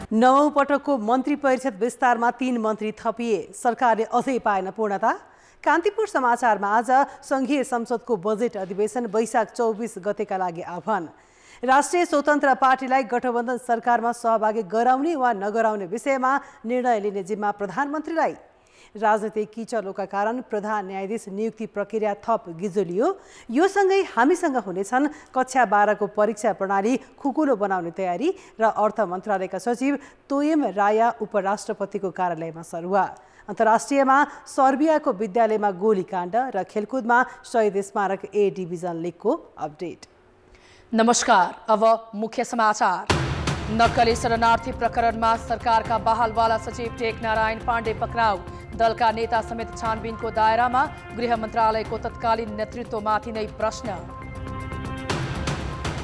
नवौं पटकको मन्त्री परिषद विस्तारमा 3 मन्त्री थपिए, सरकारले अझै पाएन पूर्णता। कान्तिपुर समाचारमा आज संघीय संसदको बजेट अधिवेशन वैशाख 24 गतेका लागि आह्वान। राष्ट्रिय स्वतन्त्र पार्टीलाई गठबन्धन सरकारमा सहभागी गराउने वा नगराउने विषयमा निर्णय लिने जिम्मा प्रधानमन्त्रीलाई। राजनीतिक किचलोका कारण प्रधान न्यायाधीश नियुक्ति प्रक्रिया थप गिजोलियो। यो सँगै हामीसँग हुनेछन् कक्षा 12 को परीक्षा प्रणाली खुकुलो बनाउने तयारी र अर्थ मन्त्रालयका सचिव तोयम राया उपराष्ट्रपतिको कार्यालयमा सरुवा। अन्तर्राष्ट्रियमा सर्बियाको विद्यालयमा गोलीकाण्ड र खेलकुदमा शहीद स्मारक ए डिभिजन लिगको अपडेट। नमस्कार, अब मुख्य समाचार। नक्कली शरणार्थी प्रकरणमा सरकारका बहालवाला सचिव टेकनारायण पाण्डे पक्राउ। दलका नेता समेत छानबिनको दायरामा। गृह मन्त्रालयको तत्कालीन नेतृत्वमाथि नै प्रश्न।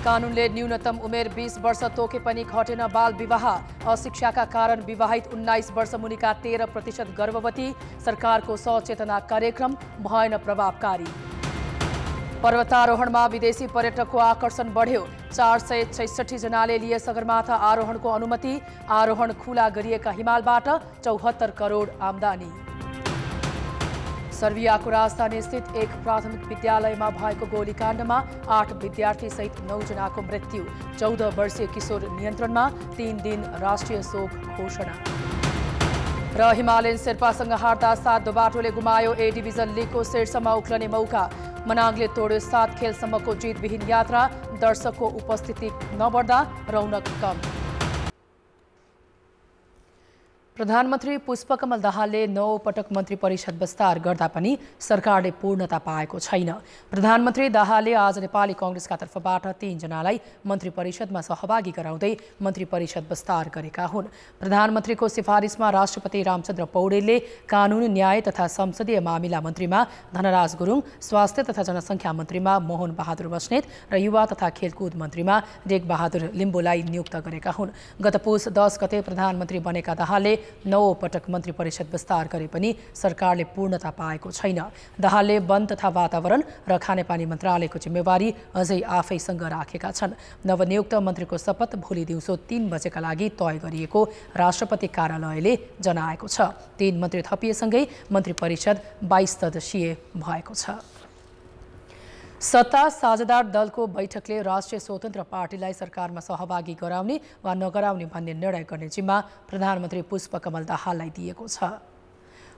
कानुनले न्यूनतम उमेर 20 वर्ष तोके पनि घटेन बाल विवाह। अशिक्षाका कारण विवाहित 19 वर्ष मुनिका 13% गर्भवती। सरकारको सचेतना कार्यक्रम भएन प्रभावकारी। पर्वतारोहणमा विदेशी पर्यटकको आकर्षण बढ्यो। 466 जनाले लिए सगरमाथा आरोहणको अनुमति। आरोहण खुला गरिएका हिमालबाट 74 करोड आम्दानी। सर्बियाको राजधानी स्थित एक प्राथमिक विद्यालयमा भएको गोलीकाण्डमा 8 विद्यार्थी सहित 9 जनाको मृत्यु। 14 वर्षीय किशोर नियन्त्रणमा। 3 दिन राष्ट्रिय शोक घोषणा। र हिमालयन शेर्पासँग हार्दा 7 बाटोले गुमायो ए डिभिजन लिगको शीर्षमा उक्लने मौका। मनाङले तोड्यो 7 खेलसम्मको जितविहीन यात्रा। दर्शकको उपस्थिति नबढ्दा रौनक कम। प्रधानमन्त्री पुष्पकमल दाहालले 9औं पटक मन्त्री परिषद विस्तार गर्दा पनि सरकारले पूर्णता पाएको छैन। प्रधानमन्त्री दाहालले आज नेपाली कांग्रेसका तर्फबाट 3 जनालाई मन्त्री परिषदमा सहभागी गराउँदै मन्त्री परिषद विस्तार गरेका हुन्। प्रधानमन्त्रीको सिफारिसमा राष्ट्रपति रामचन्द्र पौडेलले कानुन, न्याय तथा संसदीय मामिला मन्त्रीमा धनराज गुरुङ, स्वास्थ्य तथा जनसङ्ख्या मन्त्रीमा मोहन बहादुर बस्नेत र युवा तथा खेलकुद मन्त्रीमा रेग बहादुर लिम्बुलाई नियुक्त गरेका हुन्। गत पुस 10 गते प्रधानमन्त्री बनेका दाहालले 9औं पटक मन्त्री परिषद विस्तार गरे पनि सरकारले पूर्णता पाएको छैन। दाहालले वन तथा वातावरण र खानेपानी मन्त्रालयको जिम्मेवारी अझै आफैसँग राखेका छन्। नवनियुक्त मन्त्रीको शपथ भोलि दिउँसो 3 बजेका लागि तय गरिएको राष्ट्रपति कार्यालयले जनाएको छ। 3 मन्त्री थपिएसँगै मन्त्री परिषद 22 सदस्यीय भएको छ। सत्ता साझेदार दलको बैठकले राष्ट्रिय स्वतन्त्र पार्टीलाई सरकारमा सहभागी गराउने वा नगराउने भन्ने निर्णय गर्ने जिम्मा प्रधानमन्त्री पुष्पकमल दाहाललाई दिएको छ।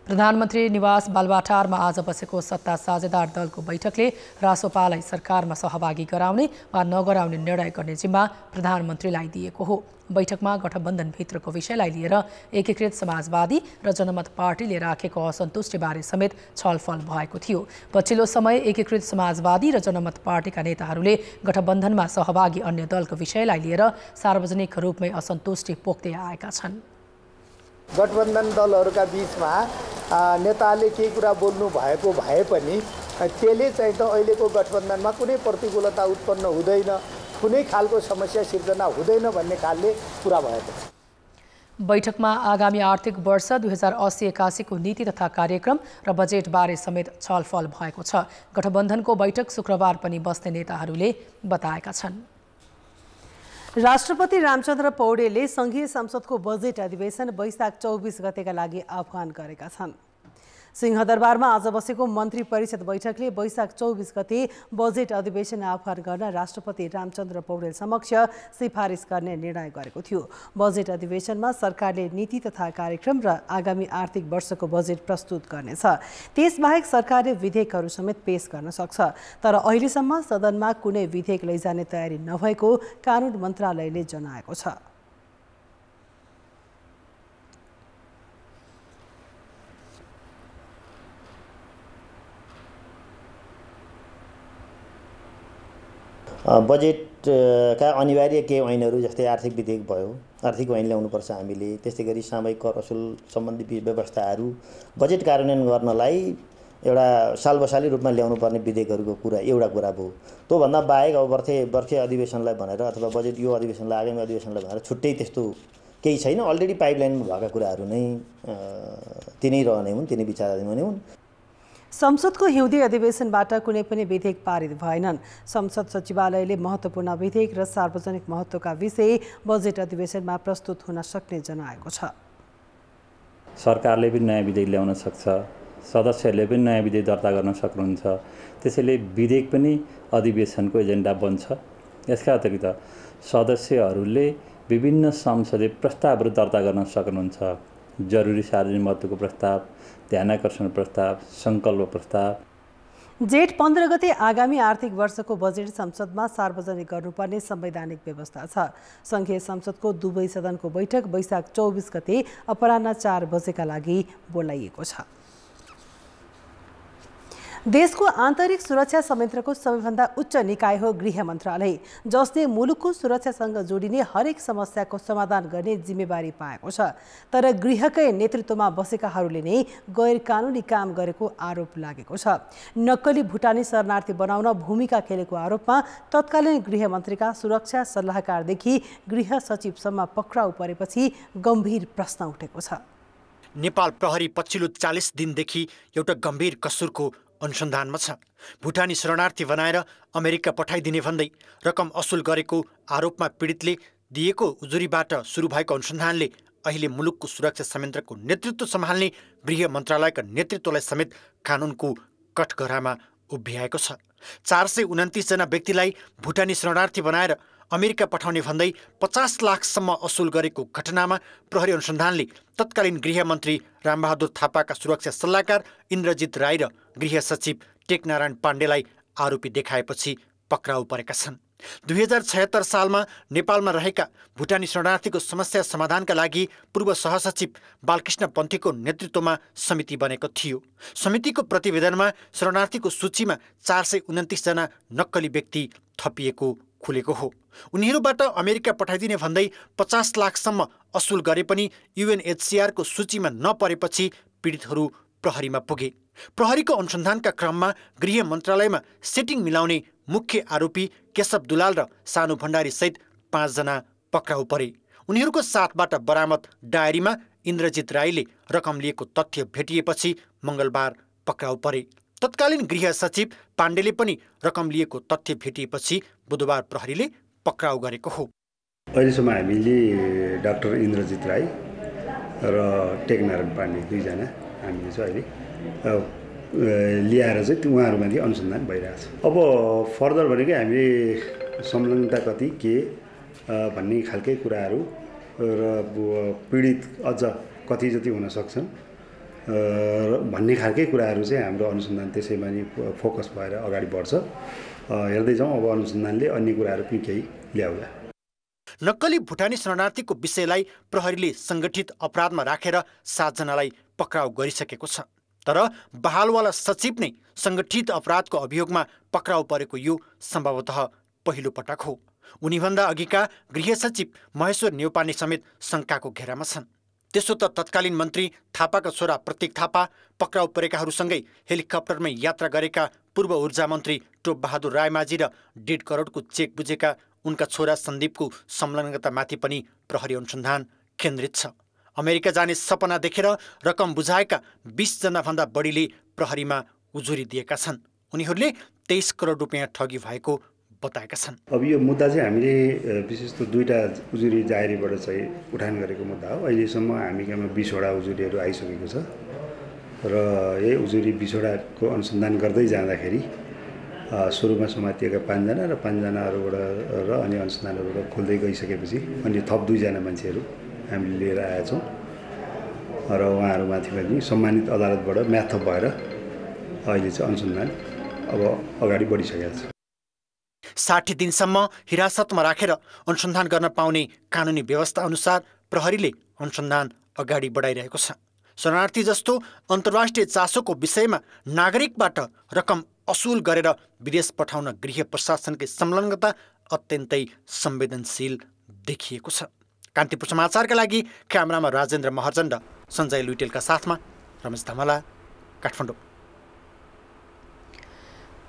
प्रधानमन्त्री निवास बालुवाटारमा आज बसेको सत्ता साझेदार दलको बैठकले रासोपालाई सरकारमा सहभागी गराउने वा नगराउने निर्णय गर्ने जिम्मा प्रधानमन्त्रीलाई दिएको हो। बैठकमा गठबन्धनभित्रको विषयलाई लिएर एकीकृत समाजवादी र जनमत पार्टीले राखेको असन्तुष्टिबारे समेत छलफल भएको थियो। पछिल्लो समय एकीकृत समाजवादी र जनमत पार्टीका नेताहरूले गठबन्धनमा सहभागी अन्य दलको विषयलाई लिएर सार्वजनिक रूपमै असन्तुष्टि पोख्दै आएका छन्। गठबन्धन दलहरूका बीचमा नेताले केही कुरा बोल्नु भएको भए पनि त्यसले चाहिँ त अहिलेको गठबन्धनमा कुनै प्रतिकूलता उत्पन्न हुँदैन, कुनै खालको समस्या सिर्जना हुँदैन भन्ने खालले कुरा भएको छ। बैठकमा आगामी आर्थिक वर्ष 2080-81 को नीति तथा कार्यक्रम र बजेटबारे समेत छलफल भएको छ। गठबन्धनको बैठक शुक्रबार पनि बस्ने नेताहरूले बताएका छन्। राष्ट्रपति रामचन्द्र पौडेलले संघीय संसदको बजेट अधिवेशन वैशाख 24 गतेका लागि आह्वान गरेका छन्। सिंहदरबारमा आज बसेको मन्त्री परिषद बैठकले वैशाख 24 गते बजेट अधिवेशन आह्वान गर्न राष्ट्रपति रामचन्द्र पौडेल समक्ष सिफारिस गर्ने निर्णय गरेको थियो। बजेट अधिवेशनमा सरकारले नीति तथा कार्यक्रम र आगामी आर्थिक वर्षको बजेट प्रस्तुत गर्नेछ। त्यसबाहेक सरकारले विधेयकहरू समेत पेश गर्न सक्छ। तर अहिलेसम्म सदनमा कुनै विधेयक लैजाने तयारी नभएको कानुन मन्त्रालयले जनाएको छ। बजेटका अनिवार्य केही ऐनहरू जस्तै आर्थिक विधेयक भयो, आर्थिक ऐन ल्याउनुपर्छ हामीले। त्यस्तै गरी सामूहिक कर असुल सम्बन्धी व्यवस्थाहरू बजेट कार्यान्वयन गर्नलाई एउटा सालबसाली रूपमा ल्याउनुपर्ने विधेयकहरूको एउटा कुरा भयो। त्योभन्दा बाहेक अब वर्षे अधिवेशनलाई भनेर अथवा बजेट यो अधिवेशनलाई आगामी अधिवेशनलाई भनेर छुट्टै त्यस्तो केही छैन। अलरेडी पाइपलाइनमा भएका कुराहरू नै तिनै रहने हुन्, तिनै विचाराधीन हुने हुन्। संसदको हिउँदे अधिवेशनबाट कुनै पनि विधेयक पारित भएनन्। संसद सचिवालयले महत्त्वपूर्ण विधेयक र सार्वजनिक महत्त्वका विषय बजेट अधिवेशनमा प्रस्तुत हुन सक्ने जनाएको छ। सरकारले पनि नयाँ विधेयक ल्याउन सक्छ, सदस्यहरूले पनि नयाँ विधेयक दर्ता गर्न सक्नुहुन्छ। त्यसैले विधेयक पनि अधिवेशनको एजेन्डा बन्छ। यसका अतिरिक्त सदस्यहरूले विभिन्न संसदीय प्रस्तावहरू दर्ता गर्न सक्नुहुन्छ। जरुरी सार्वजनिक महत्त्वको प्रस्ताव, ध्यानाकर्षण प्रस्ताव, सङ्कल्प प्रस्ताव। जेठ 15 गते आगामी आर्थिक वर्षको बजेट संसदमा सार्वजनिक गर्नुपर्ने संवैधानिक व्यवस्था छ। संघीय संसदको दुवै सदनको बैठक वैशाख 24 गते अपराह्न 4 बजेका लागि बोलाइएको छ। देशको आन्तरिक सुरक्षा संयन्त्रको सबैभन्दा उच्च निकाय हो गृह मन्त्रालय, जसले मुलुकको सुरक्षासँग जोडिने हरेक समस्याको समाधान गर्ने जिम्मेवारी पाएको छ। तर गृहकै नेतृत्वमा बसेकाहरूले नै गैर कानुनी काम गरेको आरोप लागेको छ। नक्कली भुटानी शरणार्थी बनाउन भूमिका खेलेको आरोपमा तत्कालीन गृहमन्त्रीका सुरक्षा सल्लाहकारदेखि गृह सचिवसम्म पक्राउ परेपछि गम्भीर प्रश्न उठेको छ। नेपाल प्रहरी पछिल्लो 40 दिनदेखि एउटा गम्भीर कसुरको अनुसन्धानमा छ। भुटानी शरणार्थी बनाएर अमेरिका पठाइदिने भन्दै रकम असुल गरेको आरोपमा पीडितले दिएको उजुरीबाट सुरु भएको अनुसन्धानले अहिले मुलुकको सुरक्षा संयन्त्रको नेतृत्व सम्हाल्ने गृह मन्त्रालयका नेतृत्वलाई समेत कानुनको कठघरामा उभ्याएको छ। 429 जना व्यक्तिलाई भुटानी शरणार्थी बनाएर अमेरिका पठाउने भन्दै 50 लाखसम्म असुल गरेको घटनामा प्रहरी अनुसन्धानले तत्कालीन गृहमन्त्री रामबहादुर थापाका सुरक्षा सल्लाहकार इन्द्रजित राई र गृह सचिव टेकनारायण पाण्डेलाई आरोपी देखाएपछि पक्राउ परेका छन्। 2076 सालमा नेपालमा रहेका भुटानी शरणार्थीको समस्या समाधानका लागि पूर्व सहसचिव बालकृष्ण पन्थीको नेतृत्वमा समिति बनेको थियो। समितिको प्रतिवेदनमा शरणार्थीको सूचीमा 429 जना नक्कली व्यक्ति थपिएको खुलेको हो। उनीहरूबाट अमेरिका पठाइदिने भन्दै 50 लाखसम्म असुल गरे पनि UNHCRको सूचीमा नपरेपछि पीडितहरू प्रहरीमा पुगे। प्रहरीको अनुसन्धानका क्रममा गृह मन्त्रालयमा सेटिङ मिलाउने मुख्य आरोपी केशव दुलाल र सानु भण्डारी सहित 5 जना पक्राउ परे। उनीहरूको साथबाट बरामद डायरीमा इन्द्रजित राईले रकम लिएको तथ्य भेटिएपछि मङ्गलबार पक्राउ परे। तत्कालीन गृह सचिव पाण्डेले पनि रकम लिएको तथ्य भेटिएपछि बुधबार प्रहरीले पक्राउ गरेको हो। अहिलेसम्म हामीले डाक्टर इन्द्रजित राई र टेकनारायण पाण्डे 2 जना हामीले चाहिँ अहिले ल्याएर चाहिँ उहाँहरूमाथि अनुसन्धान भइरहेछ। अब फर्दर भनेको हामीले संलग्नता कति के भन्ने खालकै कुराहरू र पीडित अझ कति जति हुन सक्छन् भन्ने खालकै कुराहरू चाहिँ हाम्रो अनुसन्धान त्यसैमा नि फोकस भएर अगाडि बढ्छ। हेर्दै जाउँ अब अनुसन्धानले अन्य कुराहरू पनि केही ल्याउला। नक्कली भुटानी शरणार्थीको विषयलाई प्रहरीले सङ्गठित अपराधमा राखेर 7 जनालाई पक्राउ गरिसकेको छ। तर बहालवाला सचिव नै सङ्गठित अपराधको अभियोगमा पक्राउ परेको यो सम्भवतः पहिलो पटक हो। उनीभन्दा अघिका गृह सचिव महेश्वर नेउपाने समेत शङ्काको घेरामा छन्। त्यसो त तत्कालीन मन्त्री थापाका छोरा प्रतीक थापा, पक्राउ परेकाहरूसँगै हेलिकप्टरमै यात्रा गरेका पूर्व ऊर्जा मन्त्री टोप बहादुर रायमाझी र 1.5 करोडको चेक बुझेका उनका छोरा सन्दीपको संलग्नतामाथि पनि प्रहरी अनुसन्धान केन्द्रित छ। अमेरिका जाने सपना देखेर रकम बुझाएका 20 जनाभन्दा बढीले प्रहरीमा उजुरी दिएका छन्। उनीहरूले 23 करोड रुपियाँ ठगी भएको बताएका छन्। अब यो मुद्दा चाहिँ हामीले विशेष त 2टा उजुरी जाहेरीबाट चाहिँ उठान गरेको मुद्दा हो। अहिलेसम्म हामीमा 20 वटा उजुरीहरू आइसकेको छ र यही उजुरी 20 वटाको अनुसन्धान गर्दै जाँदाखेरि सुरुमा समातिएका 5 जना र 5 जनाहरूबाट र अन्य अनुसन्धानहरूबाट खोल्दै गइसकेपछि अनि थप 2 जना मान्छेहरू हामीले लिएर आएका छौँ र उहाँहरूमाथि पनि सम्मानित अदालतबाट म्याद थप भएर अहिले चाहिँ अनुसन्धान अब अगाडि बढिसकेको छ। 60 दिनसम्म हिरासतमा राखेर अनुसन्धान गर्न पाउने कानुनी व्यवस्था अनुसार प्रहरीले अनुसन्धान अगाडि बढाइरहेको छ। शरणार्थी जस्तो अन्तर्राष्ट्रिय चासोको विषयमा नागरिकबाट रकम असुल गरेर विदेश पठाउन गृह प्रशासनकै संलग्नता अत्यन्तै संवेदनशील देखिएको छ। कान्तिपुर समाचारका लागि क्यामेरामा राजेन्द्र महर्जन र सञ्जय लुइटेलका साथमा रमेश धमला, काठमाडौँ।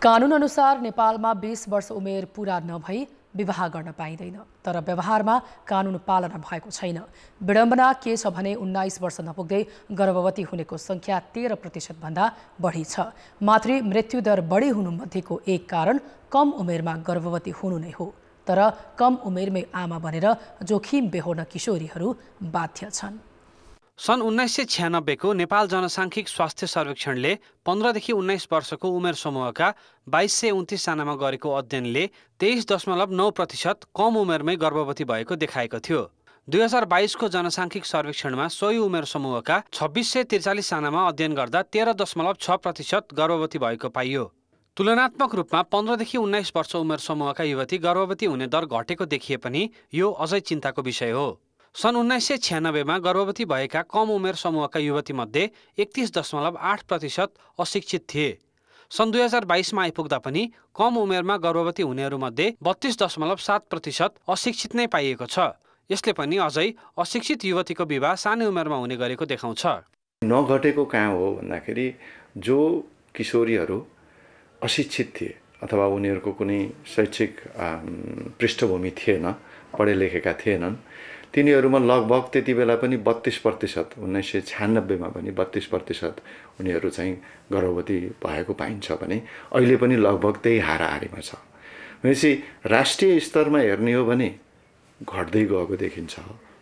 कानुन अनुसार नेपालमा 20 वर्ष उमेर पूरा नभई विवाह गर्न पाइँदैन, तर व्यवहारमा कानुन पालना भएको छैन। विडम्बना के छ भने 19 वर्ष नपुग्दै गर्भवती हुनेको सङ्ख्या 13% भन्दा बढी छ। मातृ मृत्युदर बढी हुनुमध्येको एक कारण कम उमेरमा गर्भवती हुनु नै हो, तर कम उमेरमै आमा बनेर जोखिम बेहोर्न किशोरीहरू बाध्य छन्। सन् 1996 को नेपाल जनसाङ्ख्यिक स्वास्थ्य सर्वेक्षणले 15 देखि 19 वर्षको उमेर समूहका 2229 जनामा गरेको अध्ययनले 23.9% कम उमेरमै गर्भवती भएको देखाएको थियो। 2022 को जनसाङ्ख्यिक सर्वेक्षणमा सोही उमेर समूहका 2643 जनामा अध्ययन गर्दा 13.6% गर्भवती भएको पाइयो। तुलनात्मक रूपमा 15 देखि 19 वर्ष उमेर समूहका युवती गर्भवती हुने दर घटेको देखिए पनि यो अझै चिन्ताको विषय हो। सन् 1996 मा गर्भवती भएका कम उमेर समूहका युवतीमध्ये 31.8% अशिक्षित थिए। सन् 2022 मा आइपुग्दा पनि कम उमेरमा गर्भवती हुनेहरूमध्ये 32.7% अशिक्षित नै पाइएको छ। यसले पनि अझै अशिक्षित युवतीको विवाह सानै उमेरमा हुने गरेको देखाउँछ। नघटेको कहाँ हो भन्दाखेरि जो किशोरीहरू अशिक्षित थिए अथवा उनीहरूको कुनै शैक्षिक पृष्ठभूमि थिएन, पढे लेखेका थिएनन्, तिनीहरूमा लगभग त्यति बेला पनि 32%, 1996 मा पनि 32% उनीहरू चाहिँ गर्भवती भएको पाइन्छ भने अहिले पनि लगभग त्यही हाराहारीमा छ। भनेपछि राष्ट्रिय स्तरमा हेर्ने हो भने घट्दै गएको देखिन्छ,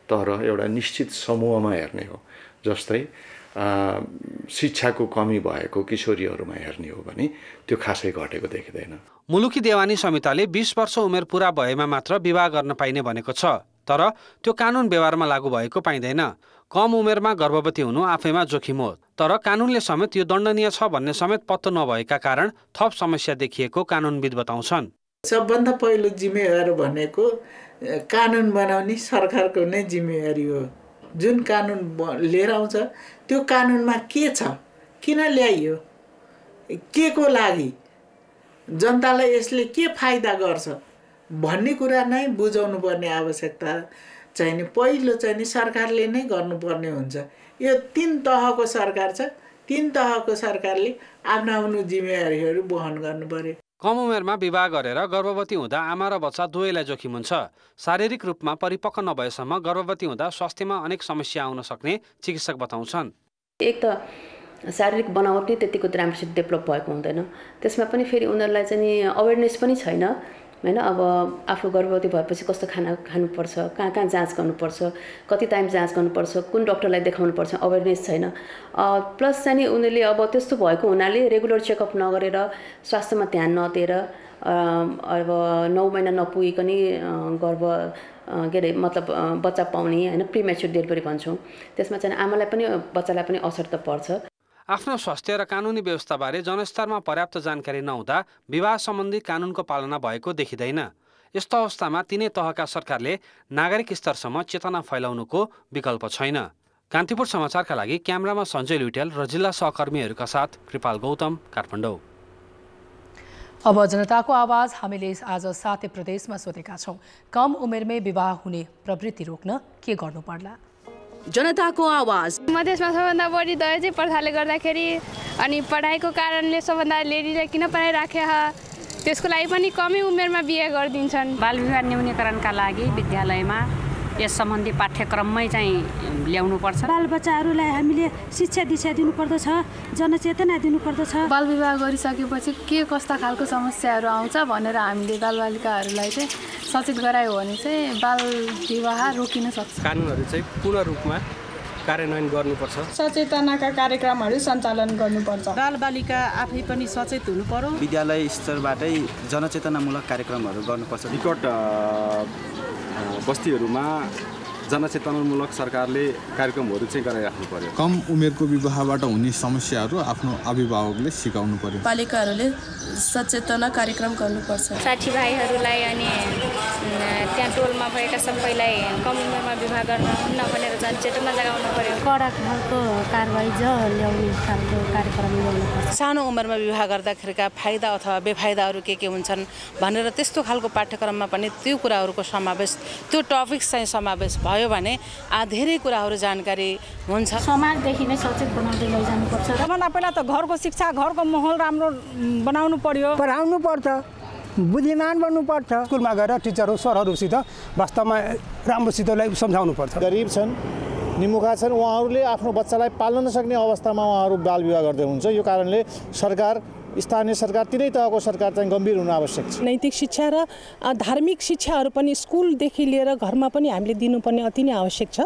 तर एउटा निश्चित समूहमा हेर्ने हो, जस्तै शिक्षाको कमी भएको किशोरीहरूमा हेर्ने हो भने त्यो खासै घटेको देखिँदैन। मुलुकी देवानी संहिताले 20 वर्ष उमेर पुरा भएमा मात्र विवाह गर्न पाइने भनेको छ, तर त्यो कानुन व्यवहारमा लागू भएको पाइँदैन। कम उमेरमा गर्भवती हुनु आफैमा जोखिम हो, तर कानुनले समेत यो दण्डनीय छ भन्ने समेत पत्तो नभएका कारण थप समस्या देखिएको कानुनविद बताउँछन्। सबभन्दा पहिलो जिम्मेवार भनेको कानुन बनाउने सरकारको नै जिम्मेवारी हो। जुन कानुन लिएर आउँछ त्यो कानुनमा के छ, किन ल्याइयो, के को लागि, जनतालाई यसले के फाइदा गर्छ भन्ने कुरा नै बुझाउनु पर्ने आवश्यकता चाहिँ नि पहिलो चाहिँ नि सरकारले नै गर्नुपर्ने हुन्छ। यो 3 तहको सरकार छ, 3 तहको सरकारले आफ्नो जिम्मेवारीहरू वहन गर्नु पर्यो। कम उमेरमा विवाह गरेर गर्भवती हुँदा आमा र बच्चा दुवैलाई जोखिम हुन्छ। शारीरिक रूपमा परिपक्व नभएसम्म गर्भवती हुँदा स्वास्थ्यमा अनेक समस्या आउन सक्ने चिकित्सक बताउँछन्। एक त शारीरिक बनावट नै त्यतिको राम्रोसित डेभलप भएको हुँदैन, त्यसमा पनि फेरि उनीहरूलाई चाहिँ नि अवेरनेस पनि छैन हैन। अब आफू गर्भवती भएपछि कस्तो खाना खानुपर्छ, कहाँ कहाँ जाँच गर्नुपर्छ, कति टाइम जाँच गर्नुपर्छ, कुन डक्टरलाई देखाउनुपर्छ, अवेरनेस छैन। प्लस चाहिँ नि उनीहरूले अब त्यस्तो भएको हुनाले रेगुलर चेकअप नगरेर स्वास्थ्यमा ध्यान नदिएर अब 9 महिना नपुगिकन गर्भ के अरे मतलब बच्चा पाउने हैन, प्रिमेच्योर डेलिभरी भन्छौँ, त्यसमा चाहिँ आमालाई पनि बच्चालाई पनि असर त पर्छ। आफ्नो स्वास्थ्य र कानुनी व्यवस्थाबारे जनस्तरमा पर्याप्त जानकारी नहुँदा विवाह सम्बन्धी कानुनको पालना भएको देखिँदैन। यस्तो अवस्थामा तिनै तहका सरकारले नागरिक स्तरसम्म चेतना फैलाउनुको विकल्प छैन। कान्तिपुर समाचारका लागि क्यामेरामा सञ्जय लुइटेल र जिल्ला सहकर्मीहरूका साथ कृपाल गौतम, काठमाडौँ। अब जनताको आवाज हामीले आज 7 प्रदेशमा सोधेका छौँ। कम उमेरमै विवाह हुने प्रवृत्ति रोक्न के गर्नु पर्ला? जनताको आवाज। मधेसमा सबभन्दा बढी दहेज प्रथाले गर्दाखेरि अनि पढाइको कारणले सबभन्दा लेडीलाई किन पढाइराखे, त्यसको लागि पनि कमै उमेरमा बिहे गरिदिन्छन्। बाल विवाह न्यूनीकरणका लागि विद्यालयमा यस सम्बन्धी पाठ्यक्रममै चाहिँ ल्याउनुपर्छ। बालबच्चाहरूलाई हामीले शिक्षा दिशा दिनुपर्दछ, जनचेतना दिनुपर्दछ। बाल विवाह गरिसकेपछि के कस्ता खालको समस्याहरू आउँछ भनेर हामीले बालबालिकाहरूलाई चाहिँ सचेत गरायो भने चाहिँ बाल विवाह रोकिन सक्छ। कानुनहरू चाहिँ पूर्ण रूपमा कार्यान्वयन गर्नुपर्छ। सचेतनाका कार्यक्रमहरू सञ्चालन गर्नुपर्छ। बालबालिका आफै पनि सचेत हुनु पर्यो। विद्यालय स्तरबाटै जनचेतनामूलक कार्यक्रमहरू गर्नुपर्छ। निकट बस्तीहरूमा जनचेतनामूलक सरकारले कार्यक्रमहरू चाहिँ गराइराख्नु पर्यो। कम उमेरको विवाहबाट हुने समस्याहरू आफ्नो अभिभावकले सिकाउनु पर्यो। पालिकाहरूले सचेतना कार्यक्रम गर्नुपर्छ। साथीभाइहरूलाई अनि त्यहाँ टोलमा भएका सबैलाई कम उमेरमा विवाह गर्न हुन्न भनेर जनचेतना जगाउनु पर्यो। कडा खालको कारबाही ल्याउने खालको कार्यक्रम ल्याउनुपर्छ। सानो उमेरमा विवाह गर्दाखेरिका फाइदा अथवा बेफाइदाहरू के हुन्छन् भनेर त्यस्तो खालको पाठ्यक्रममा पनि त्यो कुराहरूको समावेश, त्यो टपिक्स चाहिँ समावेश भयो भने धेरै कुराहरू जानकारी हुन्छ। समाजदेखि नै सचेत बनाउँदै लैजानुपर्छ। सबभन्दा पहिला त घरको शिक्षा, घरको माहौल राम्रो बनाउनु पर्यो, पढाउनु पर्छ। बुद्धिमान बन्नुपर्छ। स्कुलमा गएर टिचरहरू सरहरूसित वास्तवमा राम्रोसितलाई सम्झाउनुपर्छ। गरिब छन्, निमुखा छन्, उहाँहरूले आफ्नो बच्चालाई पाल्न नसक्ने अवस्थामा उहाँहरू बाल विवाह गर्दै हुन्छ। यो कारणले सरकार, स्थानीय सरकार, तिनै तहको सरकार चाहिँ गम्भीर हुनु आवश्यक छ। नैतिक शिक्षा र धार्मिक शिक्षाहरू पनि स्कुलदेखि लिएर घरमा पनि हामीले दिनुपर्ने अति नै आवश्यक छ।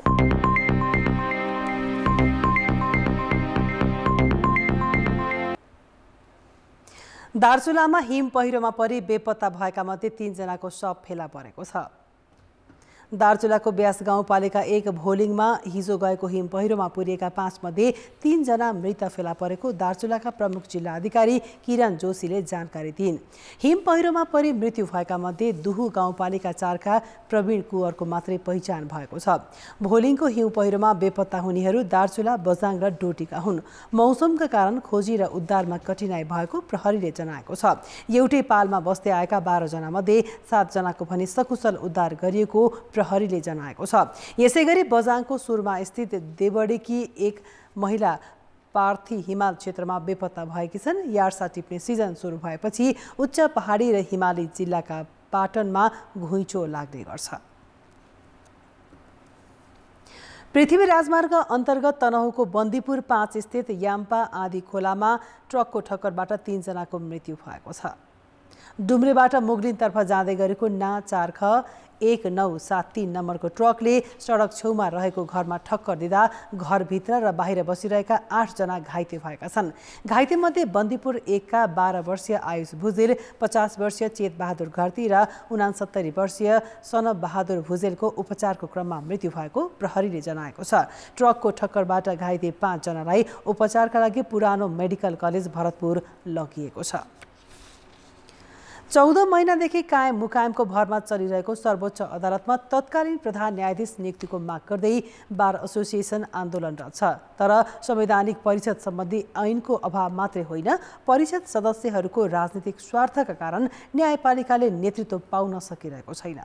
दार्चुलामा हिम पहिरोमा परि बेपत्ता भएका मध्ये 3 जनाको शव फेला परेको छ। दार्चुलाको ब्यास गाउँपालिका 1 भोलिङमा हिजो गएको हिम पहिरोमा पुरिएका 5 मध्ये 3 जना मृत फेला परेको दार्चुलाका प्रमुख जिल्ला अधिकारी किरण जोशीले जानकारी दिइन्। हिम पहिरोमा परि मृत्यु भएका मध्ये दुहु गाउँपालिका 4 का प्रवीण कुँवरको मात्रै पहिचान भएको छ। भोलिङको हिउँ पहिरोमा बेपत्ता हुनेहरू दार्चुला, बझाङ र डोटीका हुन्। मौसमका कारण खोजी र उद्धारमा कठिनाई भएको प्रहरीले जनाएको छ। एउटै पालमा बस्दै आएका 12 जना मध्ये 7 जनाको भने सकुशल उद्धार गरिएको प्रहरीले जनाएको छ। यसैगरी बझाङको सुरमा स्थित देवडीकी एक महिला पार्थी हिमाल क्षेत्रमा बेपत्ता भएकी छन्। यार्सा टिप्ने सिजन सुरु भएपछि उच्च पहाडी र हिमाली जिल्लाका पाटनमा घुइँचो लाग्ने गर्छ। पृथ्वी राजमार्ग अन्तर्गत तनहुको बन्दीपुर 5 स्थित याम्पा आदि खोलामा ट्रकको ठक्करबाट 3 जनाको मृत्यु भएको छ। डुम्रेबाट मुगलिनतर्फ जाँदै गरेको ना 4ख 1973 नम्बरको ट्रकले सडक छेउमा रहेको घरमा ठक्कर दिँदा घरभित्र र बाहिर बसिरहेका 8 जना घाइते भएका छन्। घाइतेमध्ये बन्दीपुर 1 का 12 वर्षीय आयुष भुजेल, 50 वर्षीय चेत बहादुर घरती र 69 वर्षीय सनब बहादुर भुजेलको उपचारको क्रममा मृत्यु भएको प्रहरीले जनाएको छ। ट्रकको ठक्करबाट घाइते 5 जनालाई उपचारका लागि पुरानो मेडिकल कलेज भरतपुर लगिएको छ। 14 महिनादेखि कायम मुकायमको भरमा चलिरहेको सर्वोच्च अदालतमा तत्कालीन प्रधान न्यायाधीश नियुक्तिको माग गर्दै बार एसोसिएसन आन्दोलनरत छ। तर संवैधानिक परिषद सम्बन्धी ऐनको अभाव मात्रै होइन, परिषद सदस्यहरूको राजनीतिक स्वार्थका कारण न्यायपालिकाले नेतृत्व पाउन सकिरहेको छैन।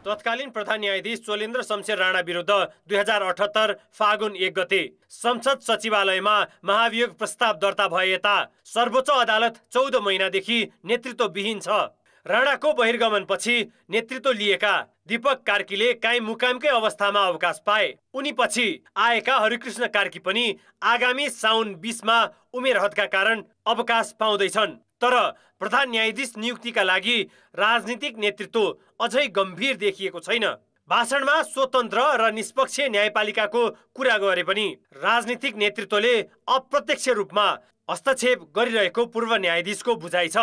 तत्कालीन प्रधान न्यायाधीश चोलेन्द्र शमशेर राणा विरुद्ध 2078 फागुन 1 गते संसद सचिवालयमा महाभियोग प्रस्ताव दर्ता भए यता सर्वोच्च अदालत 14 महिनादेखि नेतृत्वविहीन छ। राणाको बहिर्गमनपछि नेतृत्व लिएका दीपक कार्कीले कायम मुकामकै अवस्थामा अवकाश पाए। उनी पछि आएका हरिकृष्ण कार्की पनि आगामी साउन 20 मा उमेर हदका कारण अवकाश पाउँदैछन्। तर प्रधान न्यायाधीश नियुक्तिका लागि राजनीतिक नेतृत्व अझै गम्भीर देखिएको छैन। भाषणमा स्वतन्त्र र निष्पक्ष न्यायपालिकाको कुरा गरे पनि राजनीतिक नेतृत्वले अप्रत्यक्ष रूपमा हस्तक्षेप गरिरहेको पूर्व न्यायाधीशको बुझाइ छ।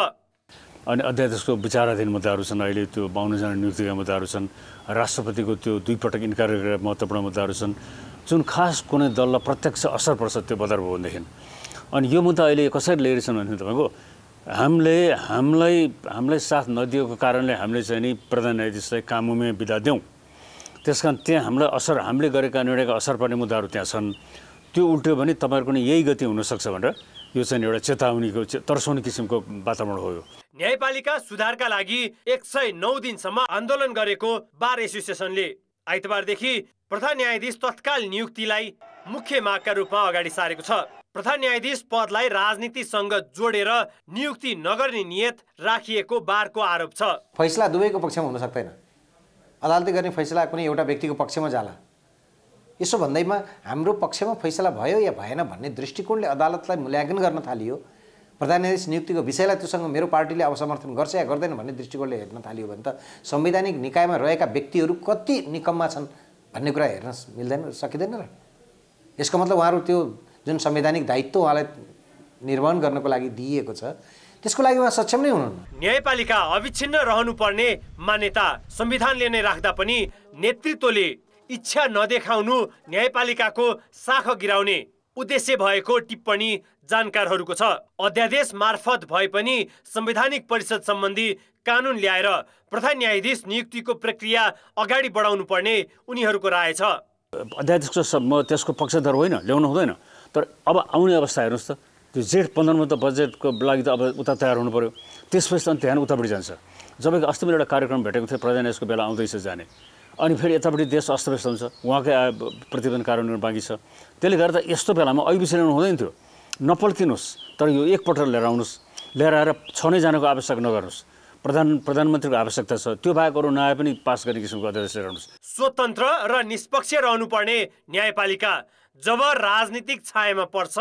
अनि अध्यादेशको विचाराधीन मुद्दाहरू छन्, अहिले त्यो 52 जना नियुक्तिका मुद्दाहरू छन्, राष्ट्रपतिको त्यो 2 पटक इन्कार गरेका महत्त्वपूर्ण मुद्दाहरू छन् जुन खास कुनै दललाई प्रत्यक्ष असर पर्छ त्यो बदर भयो भनेदेखि। अनि यो मुद्दा अहिले कसरी ल्याइरहेछन् भने तपाईँको हामीलाई साथ नदिएको कारणले हामीले चाहिँ नि प्रधान न्यायाधीशलाई कामुमे बिदा दियौँ। त्यसकारण त्यहाँ हामीले गरेका निर्णयका असर पर्ने मुद्दाहरू त्यहाँ छन्। त्यो उल्ट्यो भने तपाईँहरूको नि यही गति हुनसक्छ भनेर यो चाहिँ एउटा चेतावनीको तर्साउने किसिमको वातावरण हो। न्यायपालिका सुधारका लागि 109 दिनसम्म आन्दोलन गरेको बार एसोसिएसनले आइतबारदेखि प्रधान न्यायाधीश तत्काल नियुक्तिलाई मुख्य मागका रूपमा अगाडि सारेको छ। प्रधान न्यायाधीश पदलाई राजनीतिसँग जोडेर नियुक्ति नगर्ने नियत राखिएको बारको आरोप छ। फैसला दुवैको पक्षमा हुन सक्दैन। अदालतले गर्ने फैसला कुनै एउटा व्यक्तिको पक्षमा जाला। यसो भन्दैमा हाम्रो पक्षमा फैसला भयो या भएन भन्ने दृष्टिकोणले अदालतलाई मूल्याङ्कन गर्न थालियो। प्रधान न्यायाधीश नियुक्तिको विषयलाई त्योसँग मेरो पार्टीले अब समर्थन गर्छ या गर्दैन भन्ने दृष्टिकोणले हेर्न थालियो भने त संवैधानिक निकायमा रहेका व्यक्तिहरू कति निकम्मा छन् भन्ने कुरा हेर्न मिल्दैन, सकिँदैन र। यसको मतलब उहाँहरू त्यो जुन संवैधानिक दायित्व उहाँलाई निर्वहन गर्नको लागि दिइएको छ त्यसको लागि उहाँ सक्षम नै हुनुहुन्न। न्यायपालिका अविच्छिन्न रहनुपर्ने मान्यता संविधानले नै राख्दा पनि नेतृत्वले इच्छा नदेखाउनु न्यायपालिकाको शाख गिराउने उद्देश्य भएको टिप्पणी जानकारहरूको छ। अध्यादेश मार्फत भए पनि संवैधानिक परिषद सम्बन्धी कानुन ल्याएर प्रधान न्यायाधीश नियुक्तिको प्रक्रिया अगाडि बढाउनु पर्ने उनीहरूको राय छ। अध्यादेशको त्यसको पक्षधर होइन, ल्याउनु हुँदैन। तर अब आउने अवस्था हेर्नुहोस् त, त्यो जेठ 15 मा त बजेटको लागि त अब उता तयार हुनु पर्यो। त्यसपछि त ध्यान उतापट्टि जान्छ। जबकि अस्ति मैले एउटा कार्यक्रम भेटेको थिएँ, प्रधान न्यायाधीशको बेला आउँदैछ जाने, अनि फेरि यतापट्टि देश अस्तव्यस्त हुन्छ, उहाँकै प्रतिवेदन कार्यान्वयन बाँकी छ। त्यसले गर्दा यस्तो बेलामा ऐबिसी ल्याउनु हुँदैन थियो। नपल्किनुहोस्, तर यो एकपल्ट लिएर आउनुहोस्, लिएर आएर 6 जनाको आवश्यक नगर्नुहोस्। प्रधानमन्त्रीको आवश्यकता छ, त्यो बाहेक अरू नआए पनि पास गर्ने किसिमको अध्यादेश ल्याउनुहोस्। स्वतन्त्र र निष्पक्ष रहनुपर्ने न्यायपालिका जब राजनीतिक छायामा पर्छ,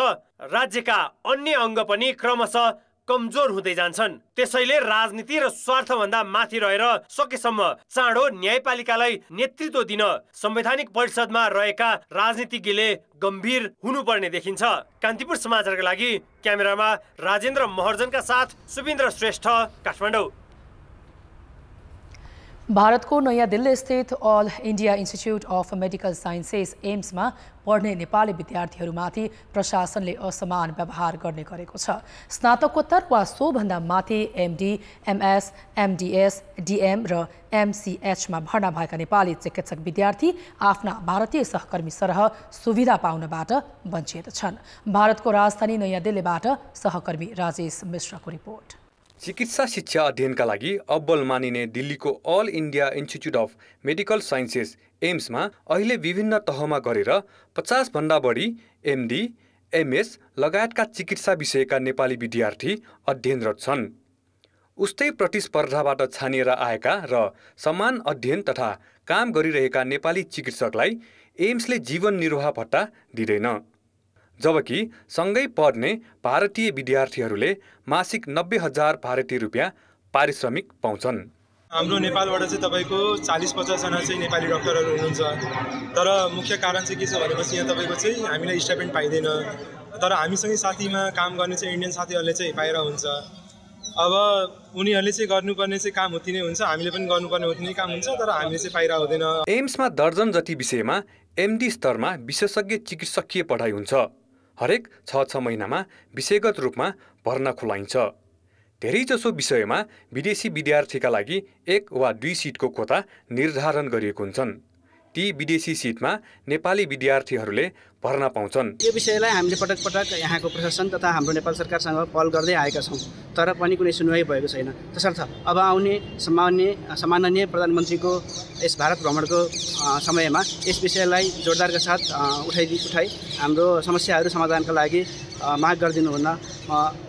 राज्यका अन्य अङ्ग पनि क्रमशः कमजोर हुँदै जान्छन्। त्यसैले राजनीति र स्वार्थभन्दा माथि रहेर सकेसम्म चाँडो न्यायपालिकालाई नेतृत्व दिन संवैधानिक परिषदमा रहेका राजनीतिज्ञले गम्भीर हुनुपर्ने देखिन्छ। कान्तिपुर समाचारका लागि क्यामेरामा राजेन्द्र महर्जनका साथ सुबिन्द्र श्रेष्ठ, काठमाडौँ। भारतको नयाँ दिल्ली स्थित all India institute of medical sciences एम्समा पढ्ने नेपाली विद्यार्थीहरूमाथि प्रशासनले असमान व्यवहार गर्ने गरेको छ। स्नातकोत्तर वा सोभन्दा माथि एमडी, एमएस, एमडीएस, डीएम र एमसीएचमा भर्ना भएका नेपाली चिकित्सक विद्यार्थी आफ्ना भारतीय सहकर्मी सरह सुविधा पाउनबाट वञ्चित छन्। भारतको राजधानी नयाँ दिल्लीबाट सहकर्मी राजेश मिश्रको रिपोर्ट। चिकित्सा शिक्षा अध्ययनका लागि अब्बल मानिने दिल्लीको all India institute of medical sciences एम्समा अहिले विभिन्न तहमा गरेर 50 भन्दा बढी एमडी, एमएस लगायतका चिकित्सा विषयका नेपाली विद्यार्थी अध्ययनरत छन्। उस्तै प्रतिस्पर्धाबाट छानिएर आएका र समान अध्ययन तथा काम गरिरहेका नेपाली चिकित्सकलाई एम्सले जीवन निर्वाह भत्ता दिँदैन, जबकि सँगै पढ्ने भारतीय विद्यार्थीहरूले मासिक 90,000 भारतीय रुपियाँ पारिश्रमिक पाउँछन्। हाम्रो नेपालबाट चाहिँ तपाईँको 40-50 जना चाहिँ नेपाली डाक्टरहरू हुनुहुन्छ, तर मुख्य कारण चाहिँ के छ भनेपछि यहाँ तपाईँको चाहिँ हामीलाई स्टाइपेन्ड पाइँदैन, तर हामीसँगै साथीमा काम गर्ने चाहिँ इन्डियन साथीहरूले चाहिँ पाएर हुन्छ। अब उनीहरूले चाहिँ गर्नुपर्ने चाहिँ काम उति नै हुन्छ, हामीले पनि गर्नुपर्ने उति नै काम हुन्छ, तर हामीले चाहिँ पाइरा हुँदैन। एम्समा दर्जन जति विषयमा एमडी स्तरमा विशेषज्ञ चिकित्सकीय पढाइ हुन्छ। हरेक 6 महिनामा विषयगत रूपमा भर्ना खुलाइन्छ। धेरैजसो विषयमा विदेशी विद्यार्थीका लागि 1 वा 2 सिटको कोटा निर्धारण गरिएको हुन्छन्। ती विदेशी सिटमा नेपाली विद्यार्थीहरूले भर्ना पाउँछन्। यो विषयलाई हामीले पटक पटक यहाँको प्रशासन तथा हाम्रो नेपाल सरकारसँग पहल गर्दै आएका छौँ, तर पनि कुनै सुनवाई भएको छैन। तसर्थ अब आउने सम्माननीय प्रधानमन्त्रीको यस भारत भ्रमणको समयमा यस विषयलाई जोडदारका साथ उठाई हाम्रो समस्याहरू समाधानका लागि माग गरिदिनु हुन